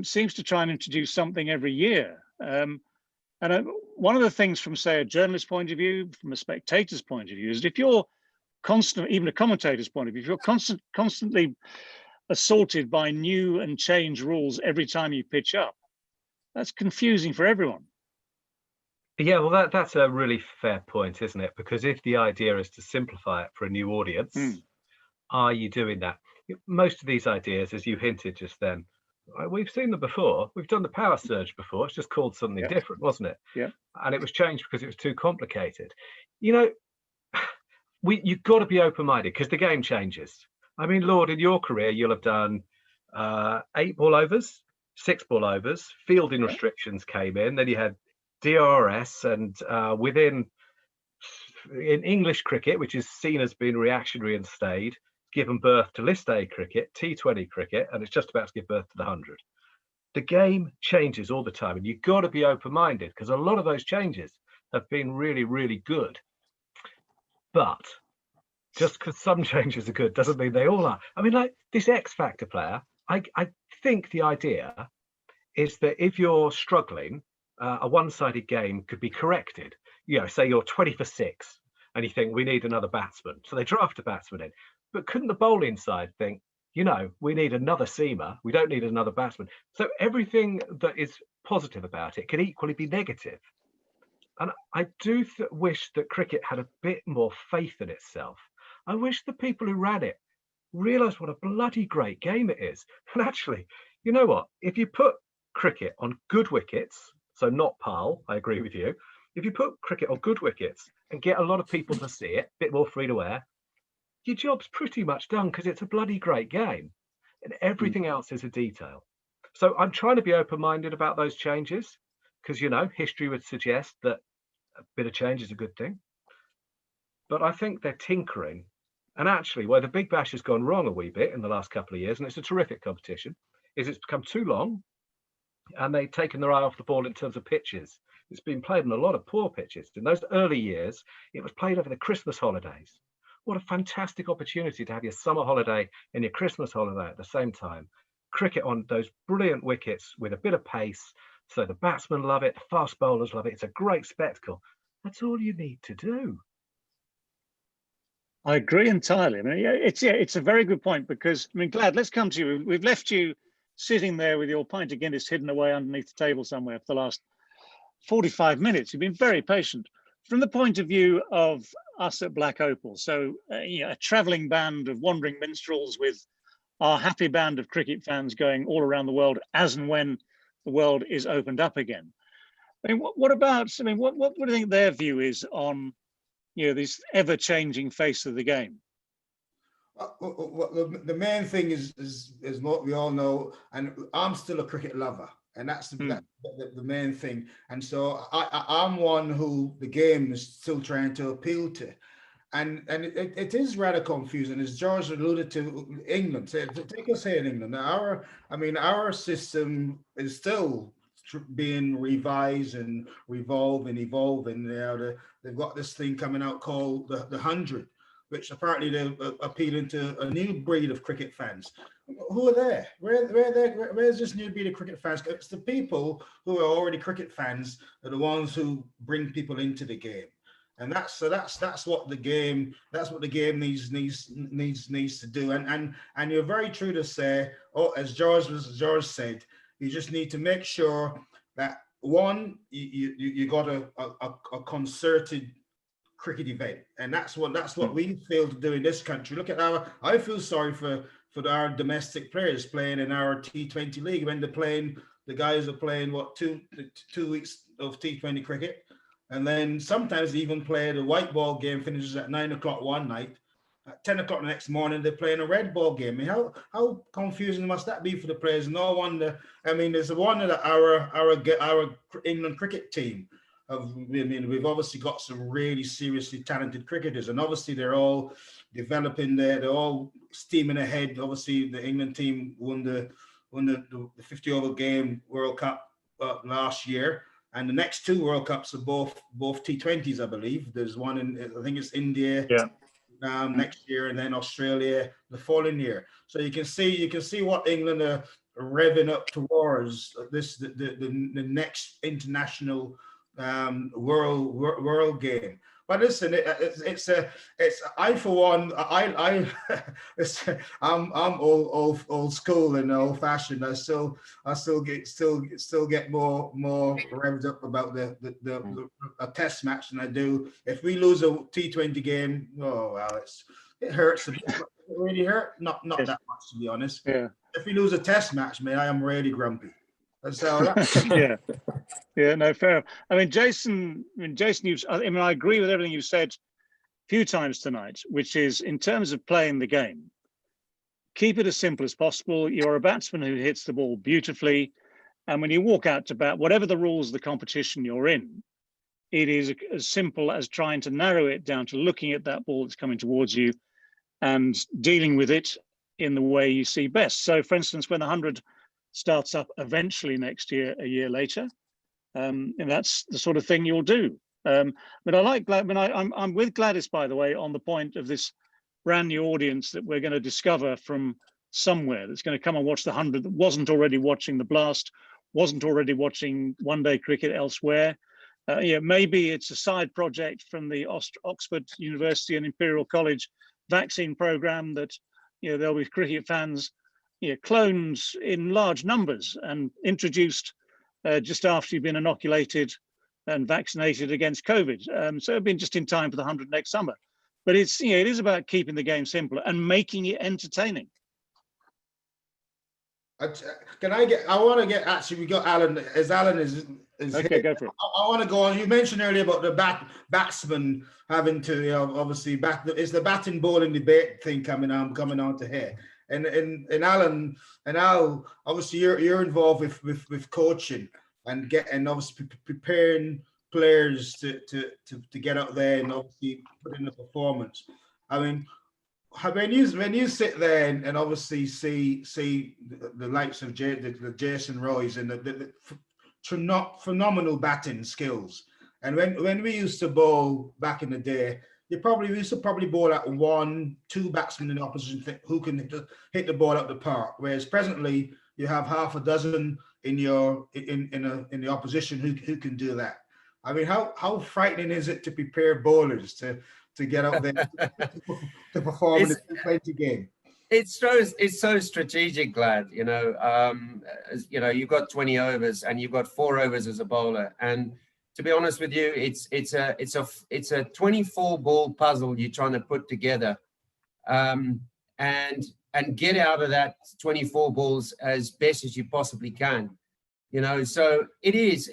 seems to try and introduce something every year. And one of the things from, say, a journalist's point of view, from a spectator's point of view, is if you're even a commentator's point of view, if you're constantly assaulted by new and changed rules every time you pitch up, that's confusing for everyone. Yeah, well, that's a really fair point, isn't it? Because if the idea is to simplify it for a new audience, are you doing that? Most of these ideas, as you hinted just then, we've seen them before. We've done the Power Surge before. It's just called something different, wasn't it? Yeah. And it was changed because it was too complicated. You know, you've got to be open-minded because the game changes. I mean, Lord, in your career, you'll have done 8 ball overs, 6 ball overs, fielding restrictions came in, then you had DRS, and in English cricket, which is seen as being reactionary and stayed, given birth to List A cricket, T20 cricket, and it's just about to give birth to the 100. The game changes all the time, and you've got to be open-minded because a lot of those changes have been really, really good. But just because some changes are good doesn't mean they all are. I mean, like this X Factor player, I think the idea is that if you're struggling, a one-sided game could be corrected. You know, say you're 20 for 6 and you think we need another batsman. So they draft a batsman in. But couldn't the bowling side think, you know, we need another seamer. We don't need another batsman. So everything that is positive about it can equally be negative. And I do wish that cricket had a bit more faith in itself. I wish the people who ran it realised what a bloody great game it is. And actually, you know what? If you put cricket on good wickets, so not PAL, I agree with you. If you put cricket on good wickets and get a lot of people to see it, a bit more free to air, your job's pretty much done because it's a bloody great game. And everything else is a detail. So I'm trying to be open-minded about those changes because, you know, history would suggest that a bit of change is a good thing. But I think they're tinkering. And actually, where the Big Bash has gone wrong a wee bit in the last couple of years, and it's a terrific competition, is it's become too long. And they've taken their eye off the ball in terms of pitches. It's been played on a lot of poor pitches. In those early years, it was played over the Christmas holidays. What a fantastic opportunity to have your summer holiday and your Christmas holiday at the same time. Cricket on those brilliant wickets with a bit of pace. So the batsmen love it, the fast bowlers love it. It's a great spectacle. That's all you need to do. I agree entirely. I mean, it's a very good point because, I mean, Glad, let's come to you. We've left you sitting there with your pint of Guinness hidden away underneath the table somewhere for the last 45 minutes. You've been very patient. From the point of view of us at Black Opal. So a travelling band of wandering minstrels with our happy band of cricket fans going all around the world as and when the world is opened up again. I mean, what about? I mean, what do you think their view is on this ever-changing face of the game? Well, the main thing is what we all know, and I'm still a cricket lover, and that's the main thing. And so I'm one who the game is still trying to appeal to, and it is rather confusing, as George alluded to. England, take us here in England. Our system is still being revised and evolving. They've got this thing coming out called the 100. Which apparently they're appealing to a new breed of cricket fans. Who are there? Where's this new breed of cricket fans? It's the people who are already cricket fans are the ones who bring people into the game, and that's what the game needs to do. And you're very true to say, as George said, you just need to make sure that one, you got a concerted cricket event, and that's what we fail to do in this country. Look at I feel sorry for our domestic players playing in our T20 league when the guys are playing 2 weeks of T20 cricket, and then sometimes they even play the white ball game finishes at 9 o'clock one night, at 10 o'clock the next morning they're playing a red ball game. I mean, how confusing must that be for the players? No wonder. I mean, there's a wonder that our England cricket team. We've obviously got some really seriously talented cricketers, and obviously they're all developing there. They're all steaming ahead. Obviously, the England team won the 50-over game World Cup last year, and the next two World Cups are both T20s, I believe. There's one in, I think it's India. Next year, and then Australia the following year. So you can see what England are revving up towards the next international world game. But listen, it's I for one, I'm old school and old fashioned. I still get more revved up about a test match than I do if we lose a T20 game. Oh well, it hurts a bit. It really hurt, not that much, to be honest. Yeah. If we lose a test match, man, I am really grumpy. So no, fair. I mean, Jason, I agree with everything you've said a few times tonight, which is in terms of playing the game, keep it as simple as possible. You're a batsman who hits the ball beautifully, and when you walk out to bat, whatever the rules of the competition you're in, it is as simple as trying to narrow it down to looking at that ball that's coming towards you and dealing with it in the way you see best. So, for instance, when the 100 starts up eventually next year, a year later, and that's the sort of thing you'll do. But I like I'm with Gladys, by the way, on the point of this brand new audience that we're going to discover from somewhere that's going to come and watch the 100 that wasn't already watching the Blast, wasn't already watching one-day cricket elsewhere. Maybe it's a side project from the Oxford University and Imperial College vaccine program that there'll be cricket fans cloned in large numbers and introduced just after you've been inoculated and vaccinated against COVID. So it'll be just in time for the 100 next summer. But it is about keeping the game simpler and making it entertaining. I want to get, actually, we got Alan, as Alan is okay, here. go for it. I want to go on. You mentioned earlier about the batsman having to, obviously, it's the batting bowling debate thing coming on to here. And Alan and Al, obviously you're involved with coaching and obviously preparing players to get out there and obviously put in the performance. I mean, when you sit there and obviously see the likes of the Jason Roys and the phenomenal batting skills, and when we used to bowl back in the day, we used to probably bowl at 1-2 batsmen in the opposition who can hit the ball out the park. Whereas presently you have half a dozen in the opposition who can do that. I mean, how frightening is it to prepare bowlers to get out there to perform in the T20 game? It's so strategic, Glad. You've got 20 overs and you've got 4 overs as a bowler, and to be honest with you, it's a 24 ball puzzle you're trying to put together, and get out of that 24 balls as best as you possibly can. You know, so it is.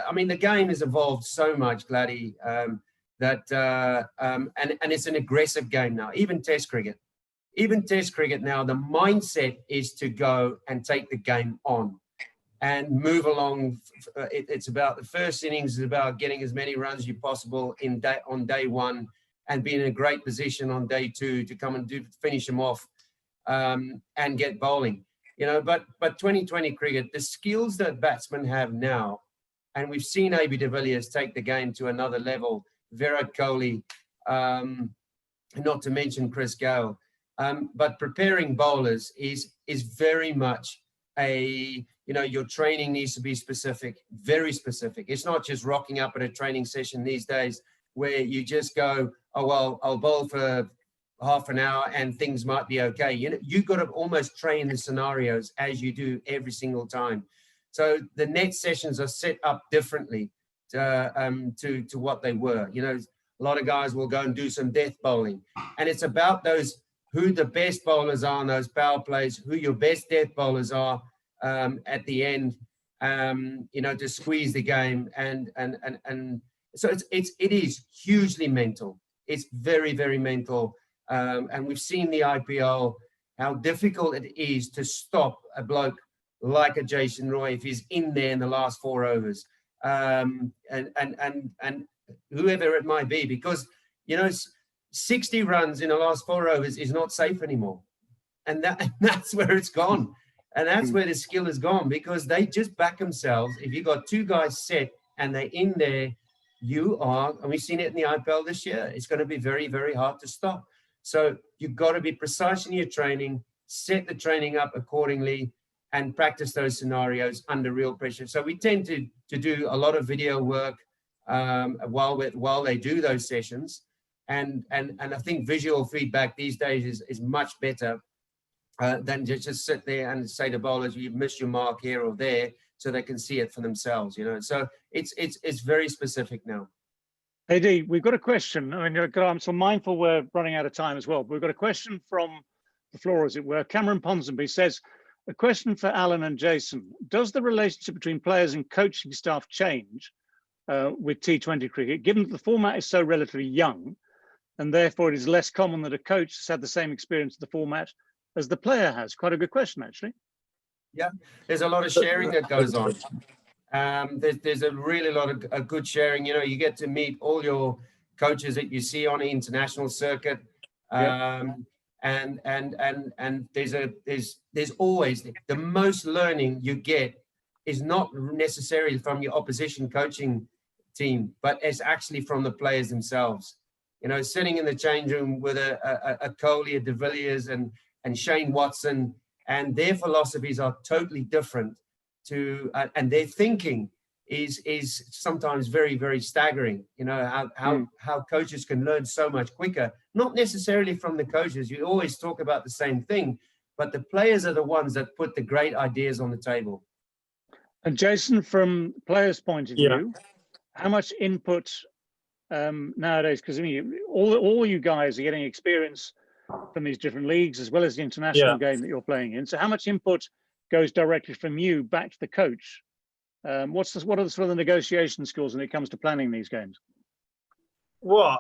I mean, the game has evolved so much, Gladdy, and it's an aggressive game now. Even Test cricket now, the mindset is to go and take the game on and move along. It's about the first innings is about getting as many runs as you possible on day one, and be in a great position on day two to come and finish them off, and get bowling. You know, but 2020 cricket, the skills that batsmen have now, and we've seen AB de Villiers take the game to another level, Virat Kohli, not to mention Chris Gale, but preparing bowlers is very much your training needs to be specific, very specific. It's not just rocking up at a training session these days where you just go, oh, well, I'll bowl for half an hour and things might be okay. You know, you've got to almost train the scenarios as you do every single time. So the next sessions are set up differently to what they were. You know, a lot of guys will go and do some death bowling, and it's about who the best bowlers are on those power plays, who your best death bowlers are at the end, to squeeze the game. And so it is hugely mental. It's very, very mental. And we've seen the IPL, how difficult it is to stop a bloke like a Jason Roy if he's in there in the last 4 overs, and whoever it might be, because 60 runs in the last 4 overs is not safe anymore, and that's where it's gone, and that's where the skill has gone, because they just back themselves. If you got 2 guys set and they're in there, and we've seen it in the IPL this year, it's going to be very, very hard to stop. So you've got to be precise in your training, set the training up accordingly, and practice those scenarios under real pressure. So we tend to do a lot of video work while they do those sessions. And I think visual feedback these days is much better than just sit there and say to bowlers, you've missed your mark here or there, so they can see it for themselves, So it's very specific now. AD, we've got a question. I mean, I'm so mindful we're running out of time as well, but we've got a question from the floor, as it were. Cameron Ponsonby says, a question for Allan and Jason. Does the relationship between players and coaching staff change with T20 cricket, given that the format is so relatively young, and therefore it is less common that a coach has had the same experience of the format as the player has? Quite a good question, actually. Yeah, there's a lot of sharing that goes on. There's a really lot of good sharing. You get to meet all your coaches that you see on the international circuit, and there's always the most learning you get is not necessarily from your opposition coaching team, but it's actually from the players themselves. Sitting in the change room with a Kohli, a de Villiers, and Shane Watson, and their philosophies are totally different. And their thinking is sometimes very, very staggering. How coaches can learn so much quicker, not necessarily from the coaches. You always talk about the same thing, but the players are the ones that put the great ideas on the table. And Jason, from players' point of view, how much input nowadays? Because I mean, all you guys are getting experience from these different leagues as well as the international game that you're playing in. So how much input goes directly from you back to the coach? What are the sort of the negotiation skills when it comes to planning these games? Well,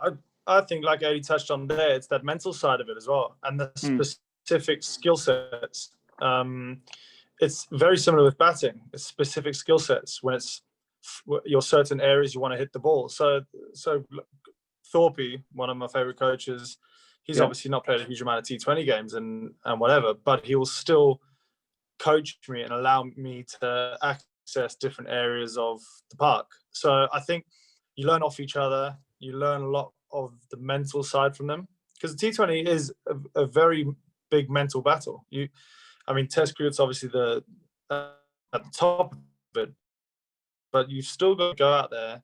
I think, like Eddie touched on there, it's that mental side of it as well, and the specific skill sets. It's very similar with batting. It's specific skill sets when it's your certain areas you want to hit the ball. So Thorpe, one of my favorite coaches, he's obviously not played a huge amount of T20 games and whatever, but he will still coach me and allow me to access different areas of the park. So I think you learn off each other. You learn a lot of the mental side from them, because the T20 is a very big mental battle. Test cricket's obviously at the top of it, but you've still got to go out there.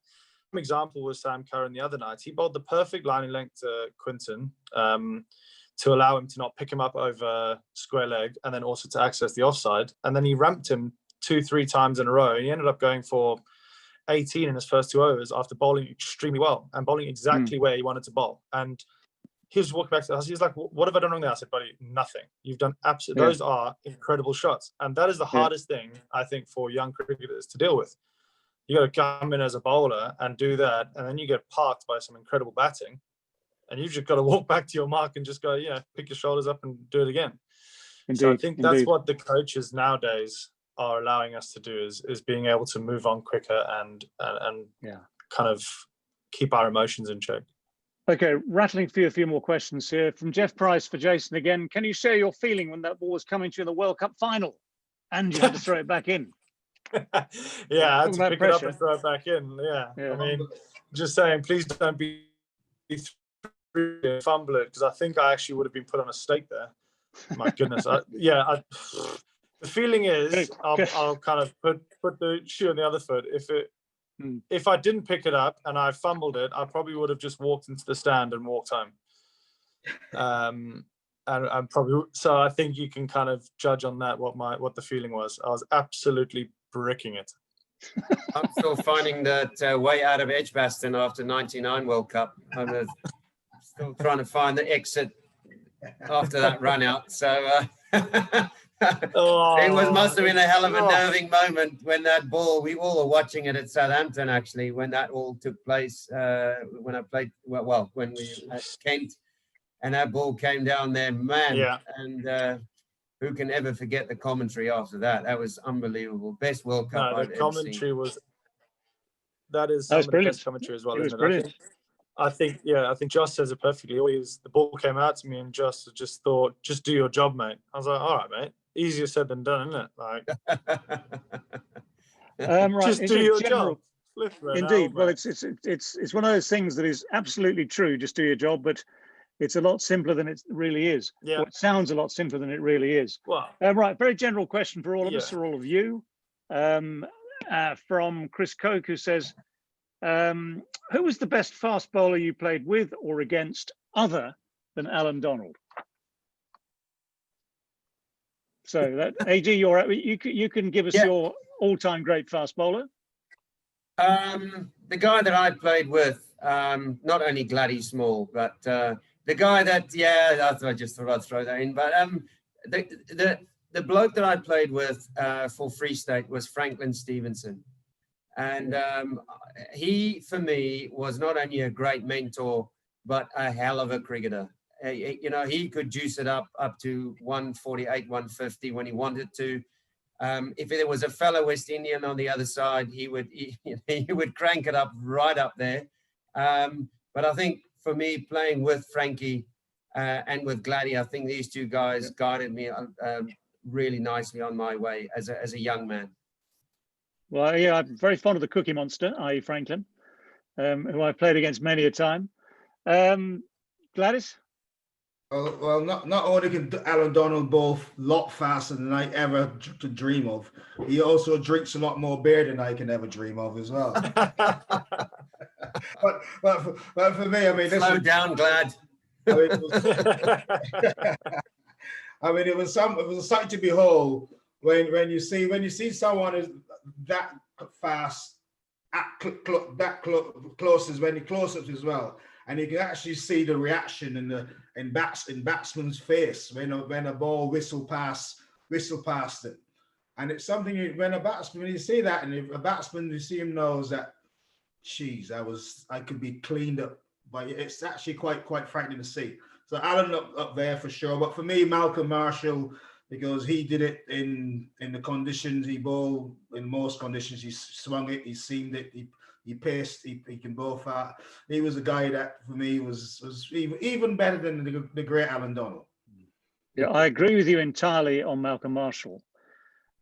An example was Sam Curran the other night. He bowled the perfect lining length to Quinton to allow him to not pick him up over square leg, and then also to access the offside. And then he ramped him 2-3 times in a row. He ended up going for 18 in his first 2 overs after bowling extremely well and bowling exactly where he wanted to bowl. And he was walking back to the house. He was like, "What have I done wrong there?" I said, "Buddy, nothing. You've done absolutely. Those are incredible shots." And that is the hardest thing, I think, for young cricketers to deal with. You got to come in as a bowler and do that, and then you get parked by some incredible batting, and you've just got to walk back to your mark and just go, pick your shoulders up and do it again. Indeed, so I think that's what the coaches nowadays are allowing us to do is being able to move on quicker and kind of keep our emotions in check. Okay, rattling through a few more questions here from Jeff Price for Jason again. Can you share your feeling when that ball was coming to you in the World Cup final and you had to throw it back in? I had to pick it up and throw it back in. I mean, just saying, please don't be fumble it, because I think I actually would have been put on a stake there. My goodness. The feeling is I'll kind of put the shoe on the other foot. If I didn't pick it up and I fumbled it, I probably would have just walked into the stand and walked home. And probably, so I think you can kind of judge on that what the feeling was. I was absolutely bricking it. I'm still finding that way out of Edgbaston after '99 World Cup. I'm still trying to find the exit after that run out. So it must have been a hell of a nerving moment when that ball, we all were watching it at Southampton, actually, when that all took place, when I played, when we at Kent, and that ball came down there, man. Yeah. And who can ever forget the commentary after that? That was unbelievable. Best World Cup I've ever seen. That is some of the best commentary as well, isn't it? I think Josh says it perfectly. The ball came out to me and Josh just thought, "Just do your job, mate." I was like, "All right, mate. Easier said than done, isn't it?" Like, right. Just do your job. Indeed. Well, it's one of those things that is absolutely true. Just do your job, but it's a lot simpler than it really is. Yeah. Well, it sounds a lot simpler than it really is. Well, right. Very general question for all of us, or all of you, from Chris Coke, who says, who was the best fast bowler you played with or against other than Allan Donald? So that AG, you can give us your all-time great fast bowler. The guy that I played with, not only Gladstone Small, but the guy that I just thought I'd throw that in. But the bloke that I played with for Free State was Franklin Stevenson. And he, for me, was not only a great mentor, but a hell of a cricketer. He could juice it up to 148, 150 when he wanted to. If there was a fellow West Indian on the other side, he would crank it up right up there. But I think for me, playing with Frankie and with Gladdy, I think these two guys guided me really nicely on my way as a young man. Well, I'm very fond of the Cookie Monster, i.e. Franklin, who I played against many a time. Gladys? Well, not only can Allan Donald bowl a lot faster than I ever could dream of, he also drinks a lot more beer than I can ever dream of as well. but for me, I mean, slow down, Glad. I mean, it was a sight to behold when you see someone who's that fast, that close when he close ups as well, and you can actually see the reaction in batsman's face when a ball whistle past it, and it's something when you see that, and a batsman, you see him knows that, geez, I could be cleaned up, but it's actually quite frightening to see. So Allan up there for sure, but for me, Malcolm Marshall, because he did it in the conditions he bowled. In most conditions, he swung it, he seamed it, he paced, he can bowl far. He was a guy that for me was even better than the great Allan Donald. Yeah, I agree with you entirely on Malcolm Marshall.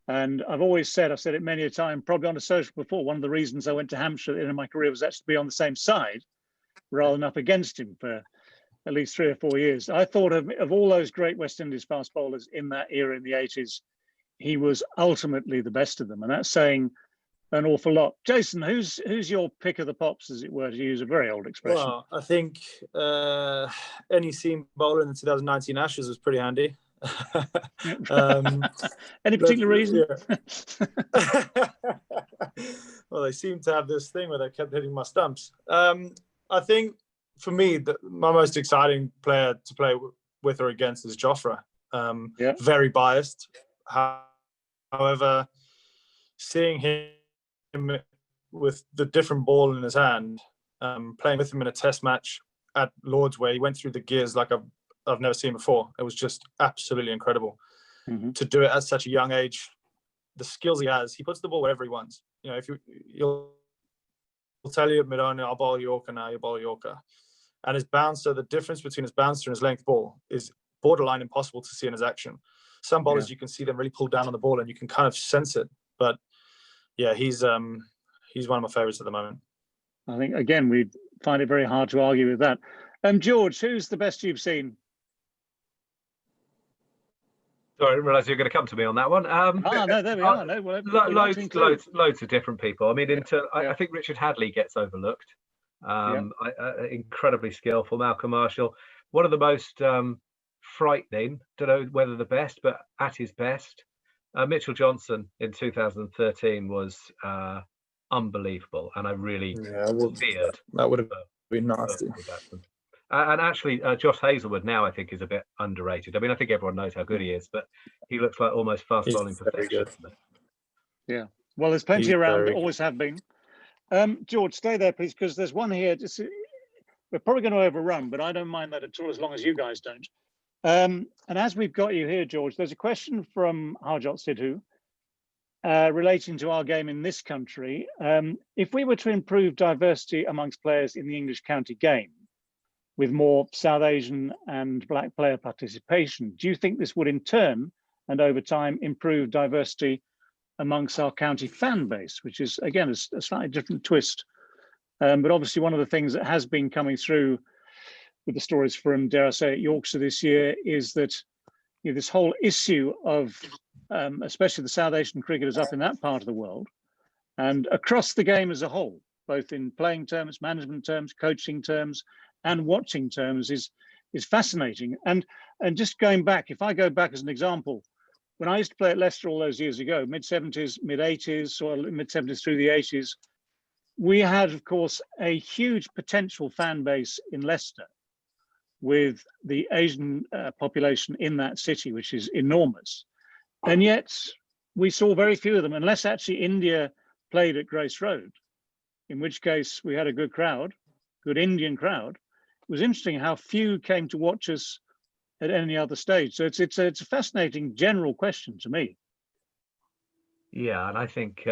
And I've said it many a time, probably on a social before, one of the reasons I went to Hampshire at the end of my career was actually to be on the same side rather than up against him for at least 3 or 4 years. I thought of all those great West Indies fast bowlers in that era in the 80s, he was ultimately the best of them. And that's saying an awful lot. Jason, who's your pick of the pops, as it were, to use a very old expression? Well, I think any seam bowler in the 2019 Ashes was pretty handy. Any particular reason? Yeah. Well, they seem to have this thing where they kept hitting my stumps. I think for me, my most exciting player to play with or against is Jofra. Very biased. However, seeing him with the different ball in his hand, playing with him in a test match at Lord's where he went through the gears like I've never seen before. It was just absolutely incredible to do it at such a young age. The skills he has, he puts the ball wherever he wants. You know, if you'll tell you at mid-on, I'll bowl Yorker now, you bowl Yorker. And his bouncer, the difference between his bouncer and his length ball is borderline impossible to see in his action. Some bowlers, you can see them really pull down on the ball and you can kind of sense it. But yeah, he's one of my favorites at the moment. I think, again, we find it very hard to argue with that. George, who's the best you've seen? Sorry, I didn't realise you were going to come to me on that one. No, there we are. No, well, loads of different people. I mean, I think Richard Hadley gets overlooked. Incredibly skillful. Malcolm Marshall, one of the most frightening, don't know whether the best, but at his best. Mitchell Johnson in 2013 was unbelievable, and I really feared that would have been nasty. And actually, Josh Hazlewood now I think is a bit underrated. I mean, I think everyone knows how good he is, but he looks like almost fast bowling perfection. Yeah, well, there's plenty around. Always have been. George, stay there, please, because there's one here. We're probably going to overrun, but I don't mind that at all, as long as you guys don't. And as we've got you here, George, there's a question from Harjot Sidhu relating to our game in this country. If we were to improve diversity amongst players in the English county game, with more South Asian and Black player participation, do you think this would in turn and over time improve diversity amongst our county fan base, which is, again, a slightly different twist? But obviously one of the things that has been coming through with the stories from, dare I say it, Yorkshire this year is that this whole issue of especially the South Asian cricketers up in that part of the world and across the game as a whole, both in playing terms, management terms, coaching terms, and watching terms is fascinating. And just going back, if I go back as an example, when I used to play at Leicester all those years ago, mid-70s, mid-80s, or mid-70s through the 80s, we had, of course, a huge potential fan base in Leicester with the Asian population in that city, which is enormous. And yet we saw very few of them, unless actually India played at Grace Road, in which case we had a good crowd, good Indian crowd. It was interesting how few came to watch us at any other stage. So it's a fascinating general question to me. Yeah, and I think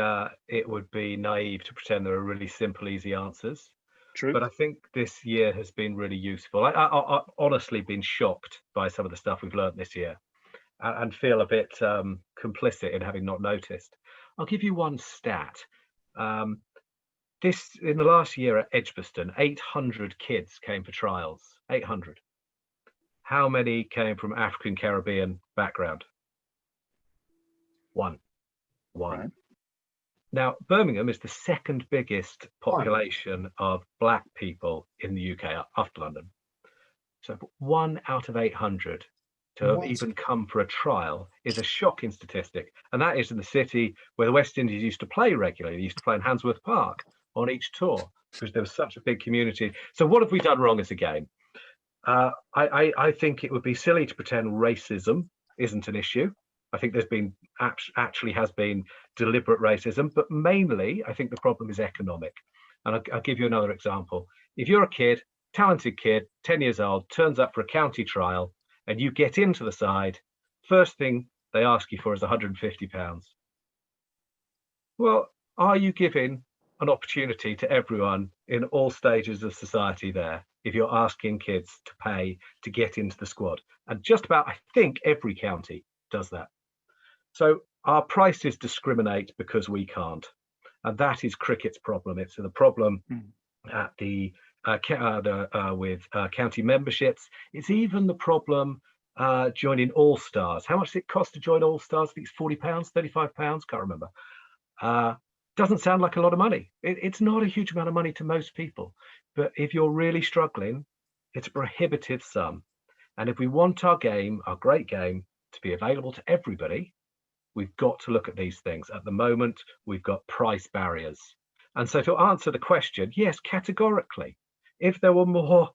it would be naive to pretend there are really simple, easy answers. True. But I think this year has been really useful. I honestly been shocked by some of the stuff we've learned this year and feel a bit complicit in having not noticed. I'll give you one stat. In the last year at Edgbaston, 800 kids came for trials. 800. How many came from African Caribbean background? One. Right. Now, Birmingham is the second biggest population of Black people in the UK after London. So 1 out of 800 to have even come for a trial is a shocking statistic. And that is in the city where the West Indies used to play regularly. They used to play in Handsworth Park on each tour because there was such a big community. So what have we done wrong as a game? I think it would be silly to pretend racism isn't an issue. I think there's been actually has been deliberate racism, but mainly I think the problem is economic. And I'll give you another example. If you're a kid, talented kid, 10 years old, turns up for a county trial and you get into the side, first thing they ask you for is £150. Well, are you giving an opportunity to everyone in all stages of society there if you're asking kids to pay to get into the squad? And just about, I think, every county does that. So our prices discriminate because we can't. And that is cricket's problem. It's the problem at with county memberships. It's even the problem joining All Stars. How much does it cost to join All Stars? I think it's £40, £35, can't remember. Doesn't sound like a lot of money. It's not a huge amount of money to most people. But if you're really struggling, it's a prohibitive sum. And if we want our game, our great game, to be available to everybody, we've got to look at these things. At the moment, we've got price barriers. And so to answer the question, yes, categorically, if there were more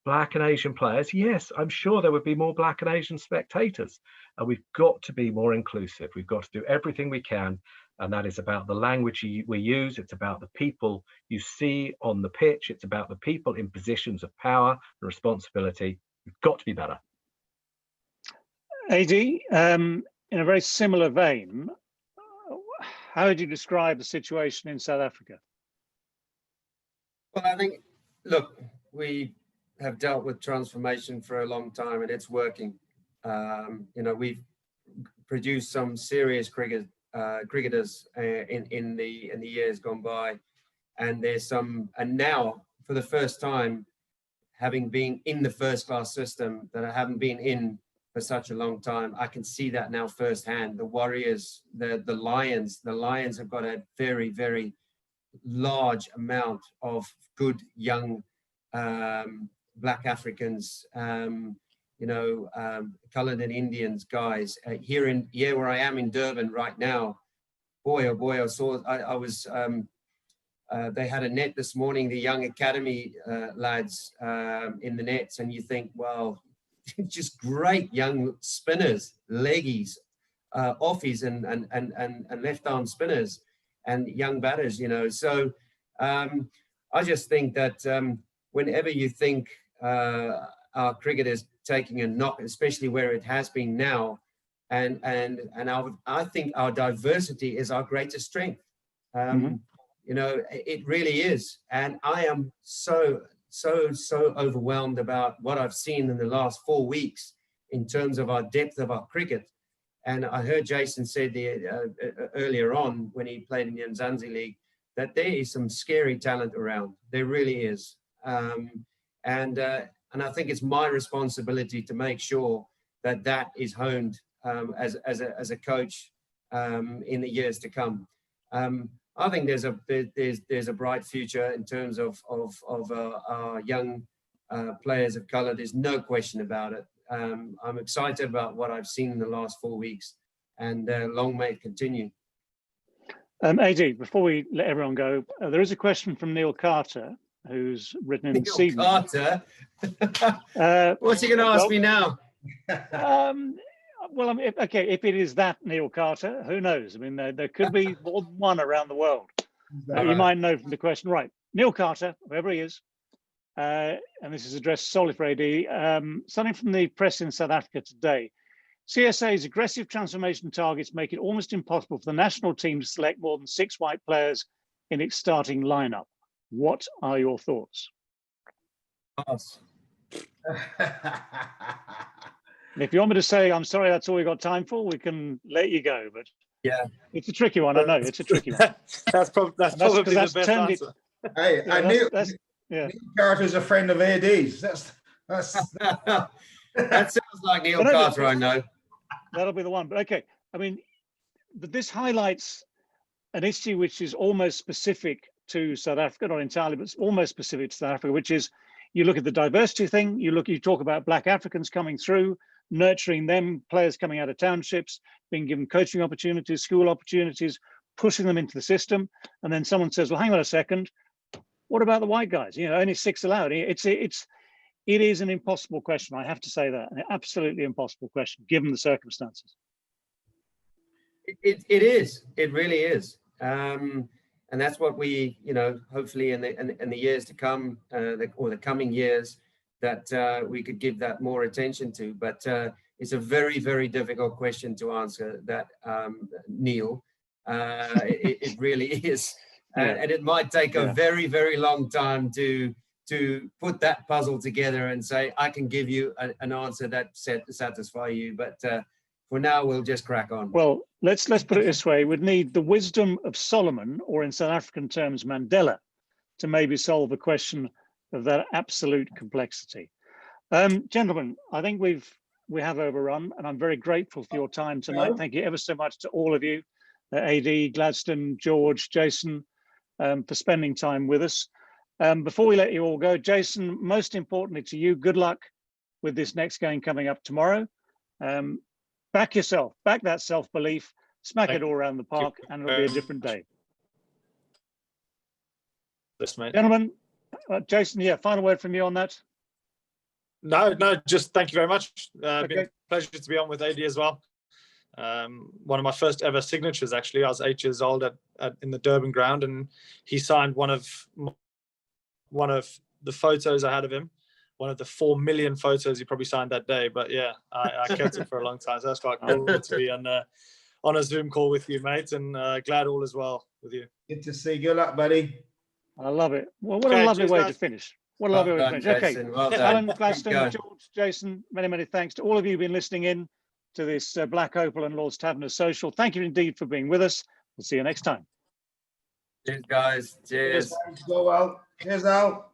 Black and Asian players, yes, I'm sure there would be more Black and Asian spectators. And we've got to be more inclusive. We've got to do everything we can. And that is about the language we use. It's about the people you see on the pitch. It's about the people in positions of power and responsibility. We've got to be better. AD, in a very similar vein, how would you describe the situation in South Africa? Well, I think, look, we have dealt with transformation for a long time and it's working. You know, we've produced some serious cricketers in the years gone by, and there's some, and now for the first time, having been in the first class system that I haven't been in for such a long time, I can see that now firsthand. The Warriors, the Lions have got a very, very large amount of good young Black Africans, you know, colored and Indians guys. Here where I am in Durban right now, boy, oh boy, I was, they had a net this morning, the young academy lads in the nets, and you think, well, just great young spinners, leggies, offies and left arm spinners and young batters, you know. So I just think that whenever you think our cricket is taking a knock, especially where it has been now, and I think our diversity is our greatest strength. You know, it really is. And I am so overwhelmed about what I've seen in the last 4 weeks in terms of our depth of our cricket. And I heard Jason said earlier on when he played in the Mzansi League that there is some scary talent around. There really is. And I think it's my responsibility to make sure that that is honed as a coach in the years to come. I think there's a bright future in terms of our young players of colour. There's no question about it. I'm excited about what I've seen in the last 4 weeks, and long may it continue. AD, before we let everyone go, there is a question from Neil Carter, who's written in Neil Carter? What's he going to ask me now? Well, I mean, okay, if it is that Neil Carter, who knows? I mean, there could be more than one around the world. You might know from the question, right? Neil Carter, whoever he is, and this is addressed solely for AD, something from the press in South Africa today. CSA's aggressive transformation targets make it almost impossible for the national team to select more than 6 white players in its starting lineup. What are your thoughts? Pass. If you want me to say, I'm sorry, that's all we got time for, we can let you go. But yeah, it's a tricky one. I know it's a tricky one. That's probably the best answer. Hey, yeah, I knew yeah. Neil Carter's a friend of AD's. That's that sounds like Neil Carter, I know. That'll be the one. But okay, I mean, but this highlights an issue which is almost specific to South Africa, not entirely, but it's almost specific to South Africa, which is you look at the diversity thing, you talk about Black Africans coming through, nurturing them, players coming out of townships, being given coaching opportunities, school opportunities, pushing them into the system. And then someone says, well, hang on a second, what about the white guys? You know, only 6 allowed. It is an impossible question. I have to say that, an absolutely impossible question, given the circumstances. It is. It really is. And that's what we, you know, hopefully in the years to come, or the coming years, that we could give that more attention to. But it's a very, very difficult question to answer, that, Neil. It really is. And it might take a very, very long time to put that puzzle together and say, I can give you an answer that satisfy you. But for now, we'll just crack on. Well, let's put it this way. We'd need the wisdom of Solomon, or in South African terms, Mandela, to maybe solve the question of that absolute complexity. Gentlemen, I think we have overrun, and I'm very grateful for your time tonight. Thank you ever so much to all of you, AD, Gladstone, George, Jason, for spending time with us. Before we let you all go, Jason, most importantly to you, good luck with this next game coming up tomorrow. back yourself, back that self-belief, smack Thank it all around the park, and it'll be a different day. Yes, mate. Gentlemen, Jason, yeah, final word from you on that. No, just thank you very much. Okay. Been a pleasure to be on with AD as well. One of my first ever signatures, actually. I was 8 years old in the Durban ground, and he signed one of the photos I had of him. One of the 4 million photos he probably signed that day. But yeah, I kept it for a long time. So that's quite cool to be on a Zoom call with you, mate, and glad all is well with you. Good to see you. Good luck, buddy. I love it. Well, what Okay, a lovely cheers, way guys. to finish. What a lovely way to finish. Okay, Jason. Well done. Allan, Keep Gladstone, going. George, Jason, many, many thanks to all of you who've been listening in to this Black Opal and Lord's Taverners social. Thank you indeed for being with us. We'll see you next time. Cheers, guys. Cheers. Go well. Cheers out.